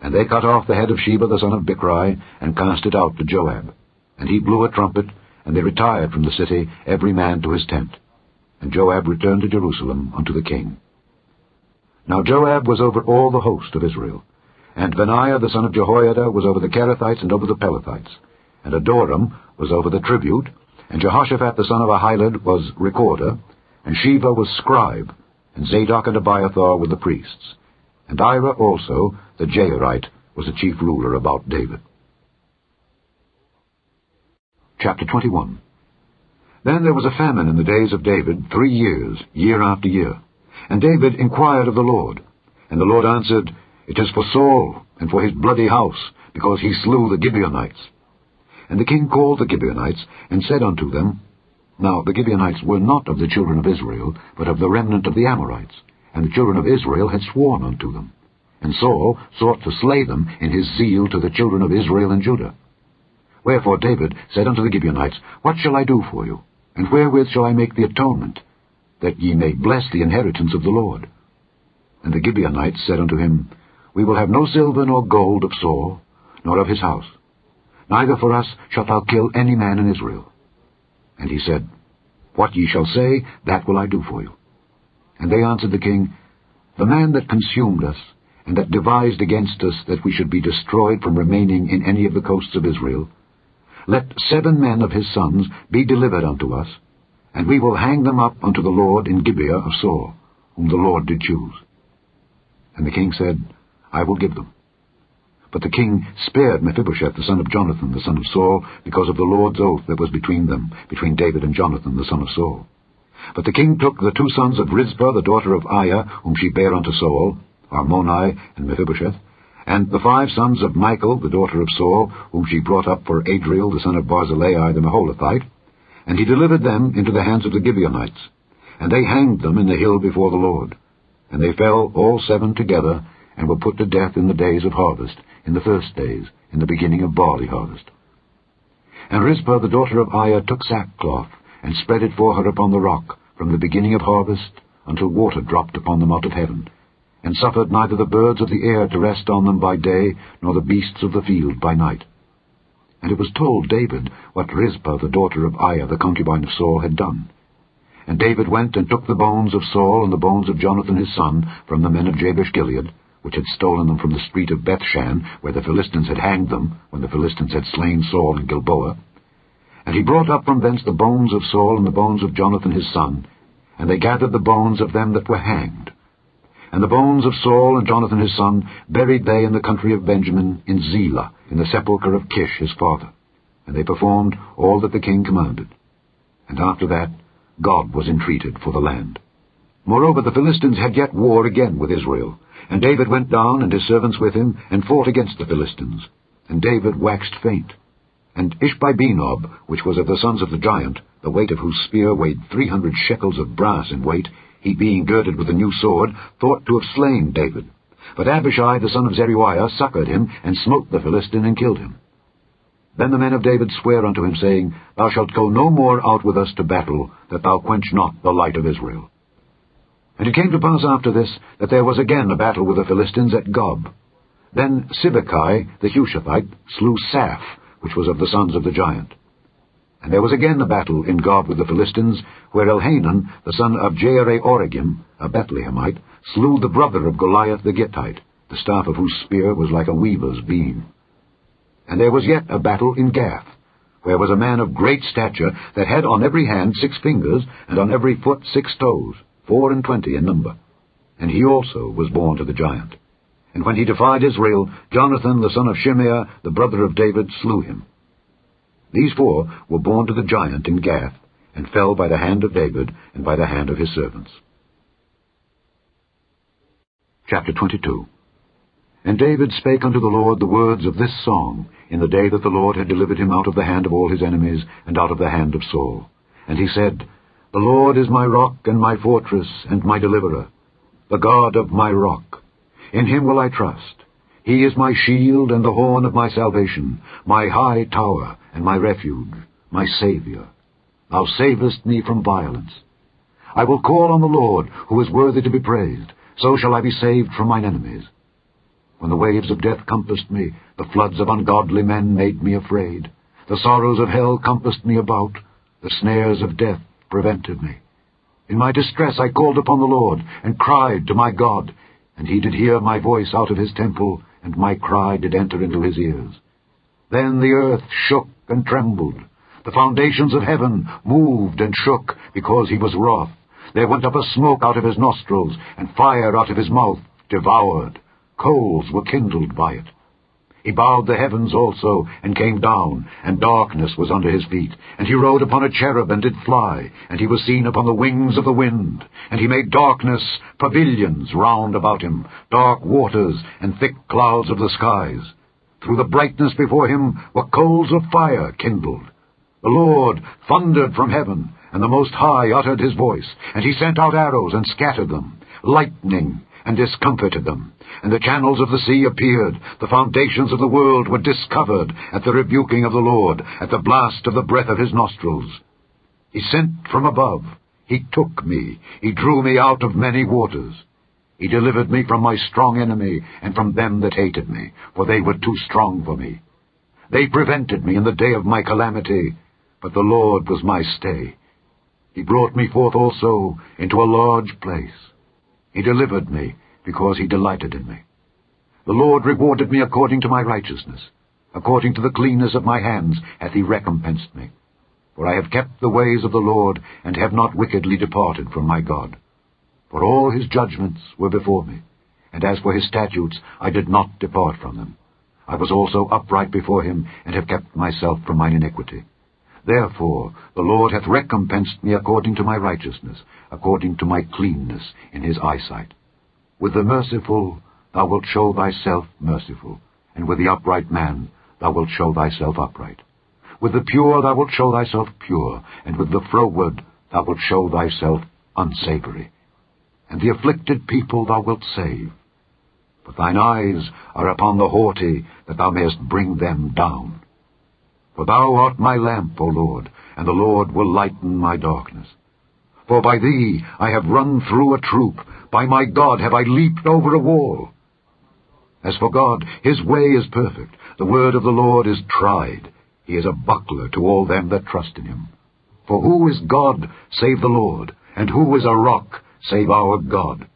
and they cut off the head of Sheba the son of Bichri, and cast it out to Joab. And he blew a trumpet, and they retired from the city, every man to his tent. And Joab returned to Jerusalem unto the king. Now Joab was over all the host of Israel, and Benaiah the son of Jehoiada was over the Kerethites and over the Pelethites, and Adoram was over the tribute, and Jehoshaphat the son of Ahilud was recorder, and Sheva was scribe, and Zadok and Abiathar were the priests, and Ira also, the Jairite, was the chief ruler about David. Chapter 21. Then there was a famine in the days of David 3 years, year after year. And David inquired of the Lord. And the Lord answered, It is for Saul, and for his bloody house, because he slew the Gibeonites. And the king called the Gibeonites, and said unto them, Now the Gibeonites were not of the children of Israel, but of the remnant of the Amorites. And the children of Israel had sworn unto them. And Saul sought to slay them in his zeal to the children of Israel and Judah. Wherefore David said unto the Gibeonites, What shall I do for you? And wherewith shall I make the atonement, that ye may bless the inheritance of the Lord? And the Gibeonites said unto him, We will have no silver nor gold of Saul, nor of his house. Neither for us shalt thou kill any man in Israel. And he said, What ye shall say, that will I do for you. And they answered the king, The man that consumed us, and that devised against us that we should be destroyed from remaining in any of the coasts of Israel, let 7 men of his sons be delivered unto us, and we will hang them up unto the Lord in Gibeah of Saul, whom the Lord did choose. And the king said, I will give them. But the king spared Mephibosheth the son of Jonathan the son of Saul, because of the Lord's oath that was between them, between David and Jonathan the son of Saul. But the king took the 2 sons of Rizpah the daughter of Aiah, whom she bare unto Saul, Armoni and Mephibosheth, and the 5 sons of Michal the daughter of Saul, whom she brought up for Adriel the son of Barzillai the Maholathite, and he delivered them into the hands of the Gibeonites, and they hanged them in the hill before the Lord. And they fell all 7 together, and were put to death in the days of harvest, in the first days, in the beginning of barley harvest. And Rizpah the daughter of Aiah took sackcloth, and spread it for her upon the rock, from the beginning of harvest, until water dropped upon them out of heaven, and suffered neither the birds of the air to rest on them by day, nor the beasts of the field by night. And it was told David what Rizpah the daughter of Aiah the concubine of Saul had done. And David went and took the bones of Saul and the bones of Jonathan his son from the men of Jabesh-Gilead, which had stolen them from the street of Bethshan, where the Philistines had hanged them, when the Philistines had slain Saul in Gilboa. And he brought up from thence the bones of Saul and the bones of Jonathan his son, and they gathered the bones of them that were hanged. And the bones of Saul and Jonathan his son buried they in the country of Benjamin in Zelah, in the sepulchre of Kish his father. And they performed all that the king commanded. And after that God was entreated for the land. Moreover, the Philistines had yet war again with Israel. And David went down, and his servants with him, and fought against the Philistines. And David waxed faint. And Ishbi-Benob, which was of the sons of the giant, the weight of whose spear weighed 300 shekels of brass in weight, he being girded with a new sword, thought to have slain David. But Abishai the son of Zeruiah succoured him, and smote the Philistine, and killed him. Then the men of David sware unto him, saying, Thou shalt go no more out with us to battle, that thou quench not the light of Israel. And it came to pass after this, that there was again a battle with the Philistines at Gob. Then Sibbecai the Hushathite slew Saph, which was of the sons of the giant. And there was again a battle in Gob with the Philistines, where Elhanan, the son of Jaare-Oregim, a Bethlehemite, slew the brother of Goliath the Gittite, the staff of whose spear was like a weaver's beam. And there was yet a battle in Gath, where was a man of great stature, that had on every hand 6 fingers, and on every foot 6 toes, 24 in number. And he also was born to the giant. And when he defied Israel, Jonathan the son of Shimeah, the brother of David, slew him. These 4 were born to the giant in Gath, and fell by the hand of David, and by the hand of his servants. Chapter 22. And David spake unto the Lord the words of this song, in the day that the Lord had delivered him out of the hand of all his enemies, and out of the hand of Saul. And he said, The Lord is my rock, and my fortress, and my deliverer, the God of my rock. In him will I trust. He is my shield and the horn of my salvation, my high tower and my refuge, my Saviour. Thou savest me from violence. I will call on the Lord, who is worthy to be praised. So shall I be saved from mine enemies. When the waves of death compassed me, the floods of ungodly men made me afraid. The sorrows of hell compassed me about. The snares of death prevented me. In my distress I called upon the Lord, and cried to my God. And he did hear my voice out of his temple, and my cry did enter into his ears. Then the earth shook and trembled. The foundations of heaven moved and shook, because he was wroth. There went up a smoke out of his nostrils, and fire out of his mouth devoured. Coals were kindled by it. He bowed the heavens also, and came down, and darkness was under his feet. And he rode upon a cherub, and did fly, and he was seen upon the wings of the wind. And he made darkness pavilions round about him, dark waters, and thick clouds of the skies. Through the brightness before him were coals of fire kindled. The Lord thundered from heaven, and the Most High uttered his voice. And he sent out arrows, and scattered them, lightning, and discomfited them. And the channels of the sea appeared. The foundations of the world were discovered at the rebuking of the Lord, at the blast of the breath of his nostrils. He sent from above. He took me. He drew me out of many waters. He delivered me from my strong enemy, and from them that hated me, for they were too strong for me. They prevented me in the day of my calamity, but the Lord was my stay. He brought me forth also into a large place. He delivered me, because he delighted in me. The Lord rewarded me according to my righteousness. According to the cleanness of my hands hath he recompensed me. For I have kept the ways of the Lord, and have not wickedly departed from my God. For all his judgments were before me, and as for his statutes, I did not depart from them. I was also upright before him, and have kept myself from mine iniquity. Therefore the Lord hath recompensed me according to my righteousness, according to my cleanness in his eyesight. With the merciful thou wilt show thyself merciful, and with the upright man thou wilt show thyself upright. With the pure thou wilt show thyself pure, and with the froward thou wilt show thyself unsavory. And the afflicted people thou wilt save. But thine eyes are upon the haughty, that thou mayest bring them down. For thou art my lamp, O Lord, and the Lord will lighten my darkness. For by thee I have run through a troop, by my God have I leaped over a wall. As for God, his way is perfect, the word of the Lord is tried. He is a buckler to all them that trust in him. For who is God save the Lord, and who is a rock save our God?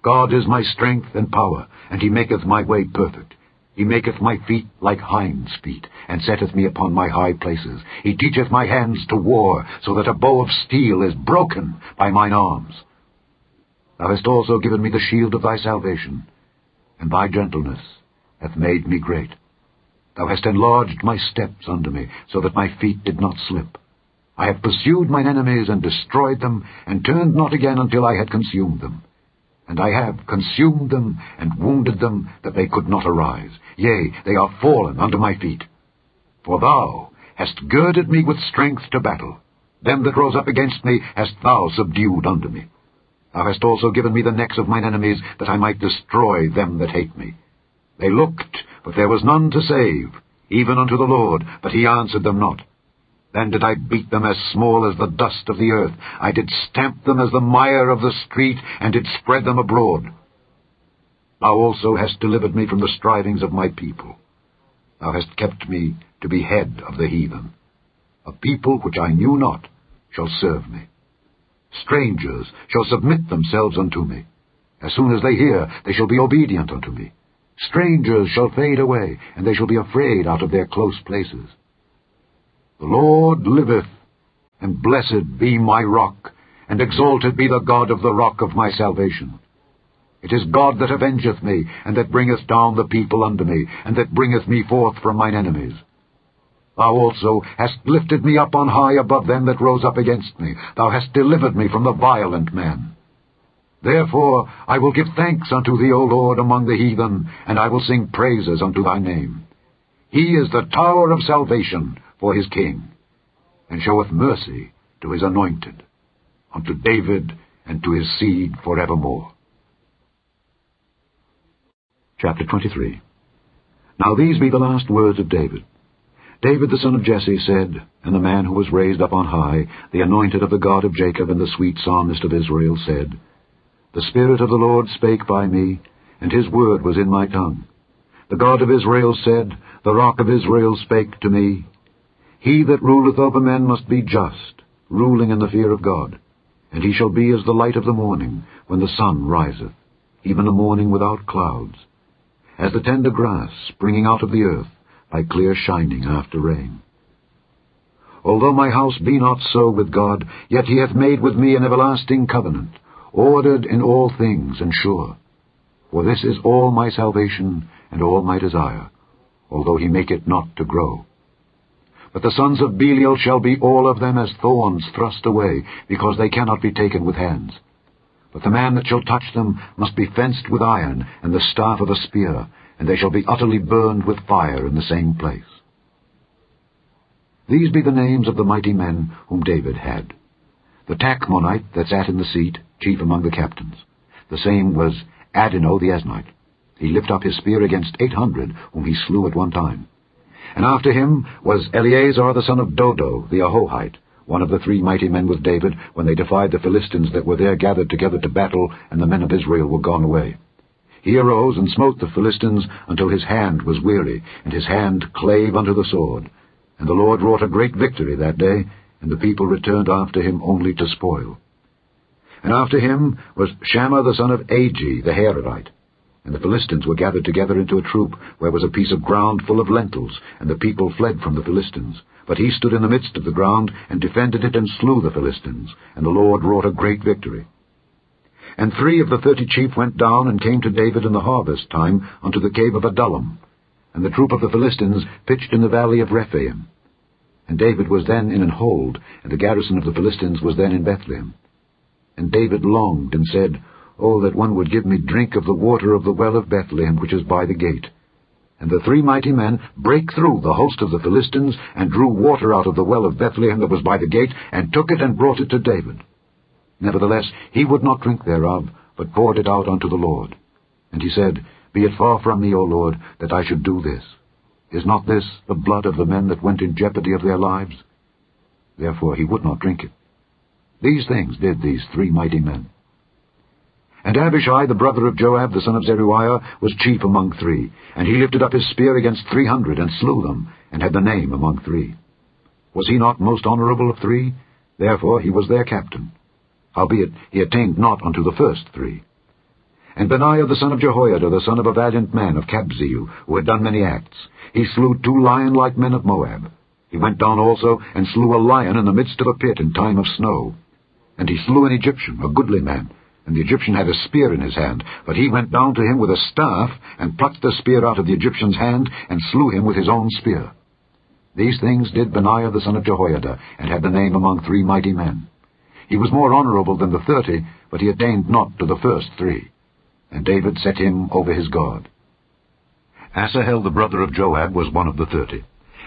God is my strength and power, and he maketh my way perfect. He maketh my feet like hinds' feet, and setteth me upon my high places. He teacheth my hands to war, so that a bow of steel is broken by mine arms. Thou hast also given me the shield of thy salvation, and thy gentleness hath made me great. Thou hast enlarged my steps under me, so that my feet did not slip. I have pursued mine enemies and destroyed them, and turned not again until I had consumed them. And I have consumed them, and wounded them, that they could not arise. Yea, they are fallen under my feet. For thou hast girded me with strength to battle. Them that rose up against me hast thou subdued under me. Thou hast also given me the necks of mine enemies, that I might destroy them that hate me. They looked, but there was none to save, even unto the Lord, but he answered them not. Then did I beat them as small as the dust of the earth. I did stamp them as the mire of the street, and did spread them abroad. Thou also hast delivered me from the strivings of my people. Thou hast kept me to be head of the heathen. A people which I knew not shall serve me. Strangers shall submit themselves unto me. As soon as they hear, they shall be obedient unto me. Strangers shall fade away, and they shall be afraid out of their close places. The Lord liveth, and blessed be my rock, and exalted be the God of the rock of my salvation. It is God that avengeth me, and that bringeth down the people unto me, and that bringeth me forth from mine enemies. Thou also hast lifted me up on high above them that rose up against me. Thou hast delivered me from the violent men. Therefore I will give thanks unto thee, O Lord, among the heathen, and I will sing praises unto thy name. He is the tower of salvation for his king, and showeth mercy to his anointed, unto David and to his seed forevermore. Chapter 23. Now these be the last words of David. David the son of Jesse said, and the man who was raised up on high, the anointed of the God of Jacob, and the sweet psalmist of Israel, said, The Spirit of the Lord spake by me, and his word was in my tongue. The God of Israel said, The rock of Israel spake to me, He that ruleth over men must be just, ruling in the fear of God. And he shall be as the light of the morning, when the sun riseth, even a morning without clouds, as the tender grass springing out of the earth, by clear shining after rain. Although my house be not so with God, yet he hath made with me an everlasting covenant, ordered in all things and sure. For this is all my salvation and all my desire, although he make it not to grow. But the sons of Belial shall be all of them as thorns thrust away, because they cannot be taken with hands. But the man that shall touch them must be fenced with iron, and the staff of a spear, and they shall be utterly burned with fire in the same place. These be the names of the mighty men whom David had. The Tachmonite that sat in the seat, chief among the captains. The same was Adino the Eznite. He lifted up his spear against 800, whom he slew at one time. And after him was Eleazar the son of Dodo the Ahohite, one of the 3 mighty men with David, when they defied the Philistines that were there gathered together to battle, and the men of Israel were gone away. He arose and smote the Philistines until his hand was weary, and his hand clave unto the sword. And the Lord wrought a great victory that day, and the people returned after him only to spoil. And after him was Shammah the son of Agi the Hararite. And the Philistines were gathered together into a troop, where was a piece of ground full of lentils, and the people fled from the Philistines. But he stood in the midst of the ground, and defended it, and slew the Philistines, and the Lord wrought a great victory. And 3 of the 30 chief went down, and came to David in the harvest time unto the cave of Adullam. And the troop of the Philistines pitched in the valley of Rephaim. And David was then in an hold, and the garrison of the Philistines was then in Bethlehem. And David longed, and said, Oh, that one would give me drink of the water of the well of Bethlehem, which is by the gate. And the 3 mighty men brake through the host of the Philistines, and drew water out of the well of Bethlehem that was by the gate, and took it and brought it to David. Nevertheless he would not drink thereof, but poured it out unto the Lord. And he said, Be it far from me, O Lord, that I should do this. Is not this the blood of the men that went in jeopardy of their lives? Therefore he would not drink it. These things did these 3 mighty men. And Abishai, the brother of Joab, the son of Zeruiah, was chief among 3, and he lifted up his spear against 300, and slew them, and had the name among 3. Was he not most honorable of 3? Therefore he was their captain. Howbeit he attained not unto the first 3. And Benaiah the son of Jehoiada, the son of a valiant man of Kabzeel, who had done many acts, he slew 2 lion-like men of Moab. He went down also and slew a lion in the midst of a pit in time of snow. And he slew an Egyptian, a goodly man, and the Egyptian had a spear in his hand. But he went down to him with a staff, and plucked the spear out of the Egyptian's hand, and slew him with his own spear. These things did Benaiah the son of Jehoiada, and had the name among 3 mighty men. He was more honorable than the 30, but he attained not to the first 3. And David set him over his guard. Asahel the brother of Joab was one of the 30.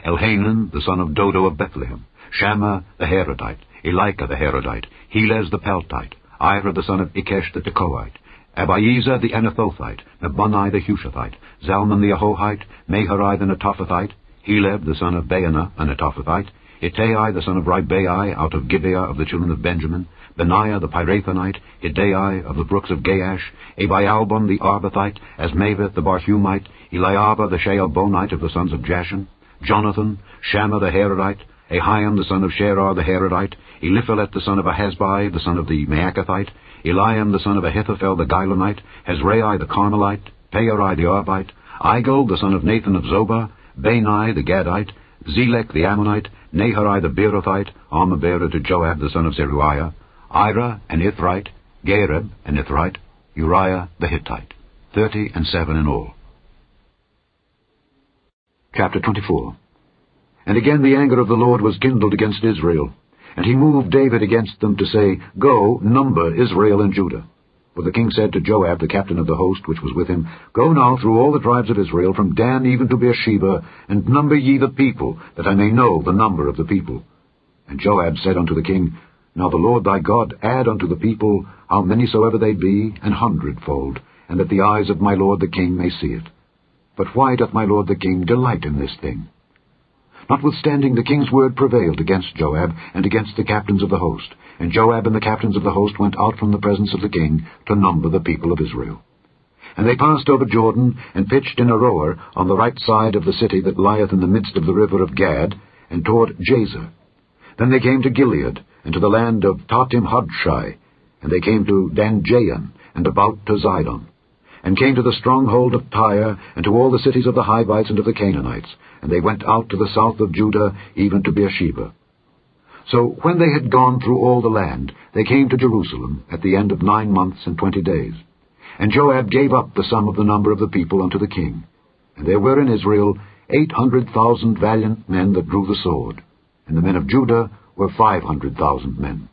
Elhanan the son of Dodo of Bethlehem, Shammah the Harodite, Elika the Harodite, Helez the Peltite, Ira the son of Ikesh the Tekoite, Abiezer the Anathothite, Nabuni the Hushathite, Zalman the Ahohite, Maharai the Netophathite, Heleb the son of Baanah, a Netophathite, Ittai the son of Ribai out of Gibeah of the children of Benjamin, Benaiah the Pirathonite, Hiddai of the brooks of Gaash, Abialbon the Arbathite, Asmaveth the Barhumite, Eliab the Shaalbonite of the sons of Jashan, Jonathan, Shammah the Harodite, Ahiam the son of Sherar the Harodite, Eliphalet the son of Ahasbai the son of the Maacathite, Eliam the son of Ahithophel the Gilonite, Hezrai the Carmelite, Peorai the Arbite, Igel the son of Nathan of Zobah, Bani the Gadite, Zelek the Ammonite, Naharai the Beerothite, armor-bearer to Joab the son of Zeruiah, Ira an Ithrite, Gareb an Ithrite, Uriah the Hittite, 37 in all. Chapter 24. And again the anger of the Lord was kindled against Israel, and he moved David against them to say, Go, number Israel and Judah. For the king said to Joab, the captain of the host which was with him, Go now through all the tribes of Israel, from Dan even to Beersheba, and number ye the people, that I may know the number of the people. And Joab said unto the king, Now the Lord thy God add unto the people how many soever they be, 100-fold, and that the eyes of my lord the king may see it. But why doth my lord the king delight in this thing? Notwithstanding the king's word prevailed against Joab and against the captains of the host, and Joab and the captains of the host went out from the presence of the king to number the people of Israel. And they passed over Jordan, and pitched in Aroer on the right side of the city that lieth in the midst of the river of Gad, and toward Jazer. Then they came to Gilead, and to the land of Tatim-Hodshai, and they came to Danjayan, and about to Zidon, and came to the stronghold of Tyre, and to all the cities of the Hivites and of the Canaanites, and they went out to the south of Judah, even to Beersheba. So when they had gone through all the land, they came to Jerusalem at the end of 9 months and 20 days. And Joab gave up the sum of the number of the people unto the king. And there were in Israel 800,000 valiant men that drew the sword, and the men of Judah were 500,000 men.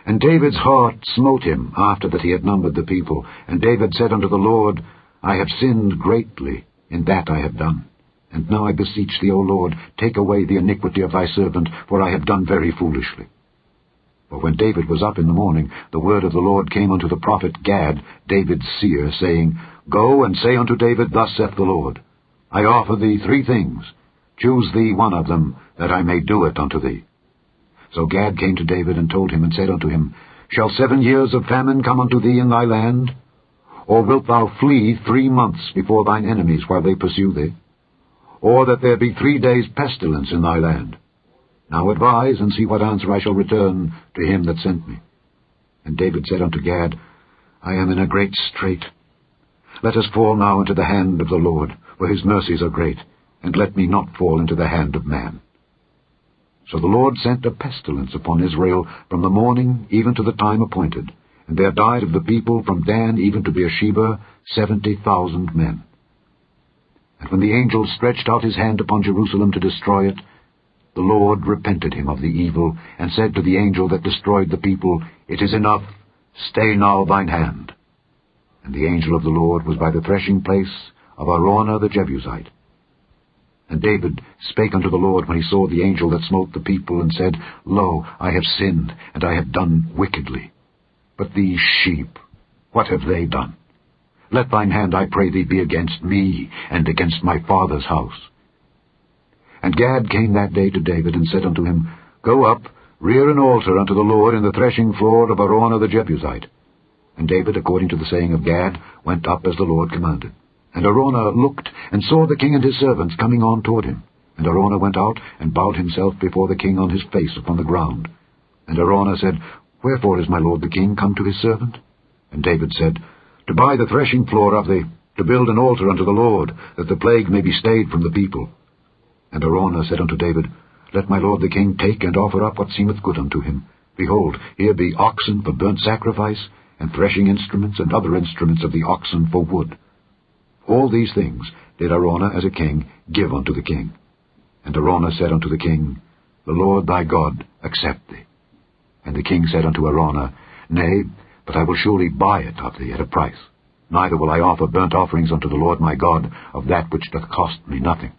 And David's heart smote him after that he had numbered the people. And David said unto the Lord, I have sinned greatly in that I have done. And now I beseech thee, O Lord, take away the iniquity of thy servant, for I have done very foolishly. For when David was up in the morning, the word of the Lord came unto the prophet Gad, David's seer, saying, Go and say unto David, Thus saith the Lord, I offer thee 3 things. Choose thee one of them, that I may do it unto thee. So Gad came to David, and told him, and said unto him, Shall 7 years of famine come unto thee in thy land? Or wilt thou flee 3 months before thine enemies while they pursue thee? Or that there be 3 days pestilence in thy land? Now advise, and see what answer I shall return to him that sent me. And David said unto Gad, I am in a great strait. Let us fall now into the hand of the Lord, for his mercies are great, and let me not fall into the hand of man. So the Lord sent a pestilence upon Israel from the morning even to the time appointed, and there died of the people from Dan even to Beersheba 70,000 men. And when the angel stretched out his hand upon Jerusalem to destroy it, the Lord repented him of the evil, and said to the angel that destroyed the people, It is enough, stay now thine hand. And the angel of the Lord was by the threshing place of Araunah the Jebusite. And David spake unto the Lord when he saw the angel that smote the people, and said, Lo, I have sinned, and I have done wickedly. But these sheep, what have they done? Let thine hand, I pray thee, be against me, and against my father's house. And Gad came that day to David, and said unto him, Go up, rear an altar unto the Lord in the threshing floor of Araunah the Jebusite. And David, according to the saying of Gad, went up as the Lord commanded. And Araunah looked, and saw the king and his servants coming on toward him. And Araunah went out, and bowed himself before the king on his face upon the ground. And Araunah said, Wherefore is my lord the king come to his servant? And David said, to buy the threshing floor of thee, to build an altar unto the Lord, that the plague may be stayed from the people. And Araunah said unto David, Let my lord the king take and offer up what seemeth good unto him. Behold, here be oxen for burnt sacrifice, and threshing instruments, and other instruments of the oxen for wood. All these things did Araunah as a king give unto the king. And Araunah said unto the king, The Lord thy God accept thee. And the king said unto Araunah, Nay, but I will surely buy it of thee at a price. Neither will I offer burnt offerings unto the Lord my God of that which doth cost me nothing.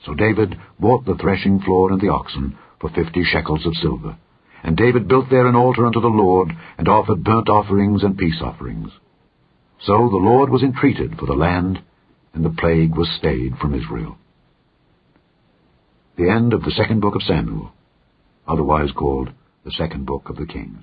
So David bought the threshing floor and the oxen for 50 shekels of silver. And David built there an altar unto the Lord, and offered burnt offerings and peace offerings. So the Lord was entreated for the land, and the plague was stayed from Israel. The end of the second book of Samuel, otherwise called the second book of the Kings.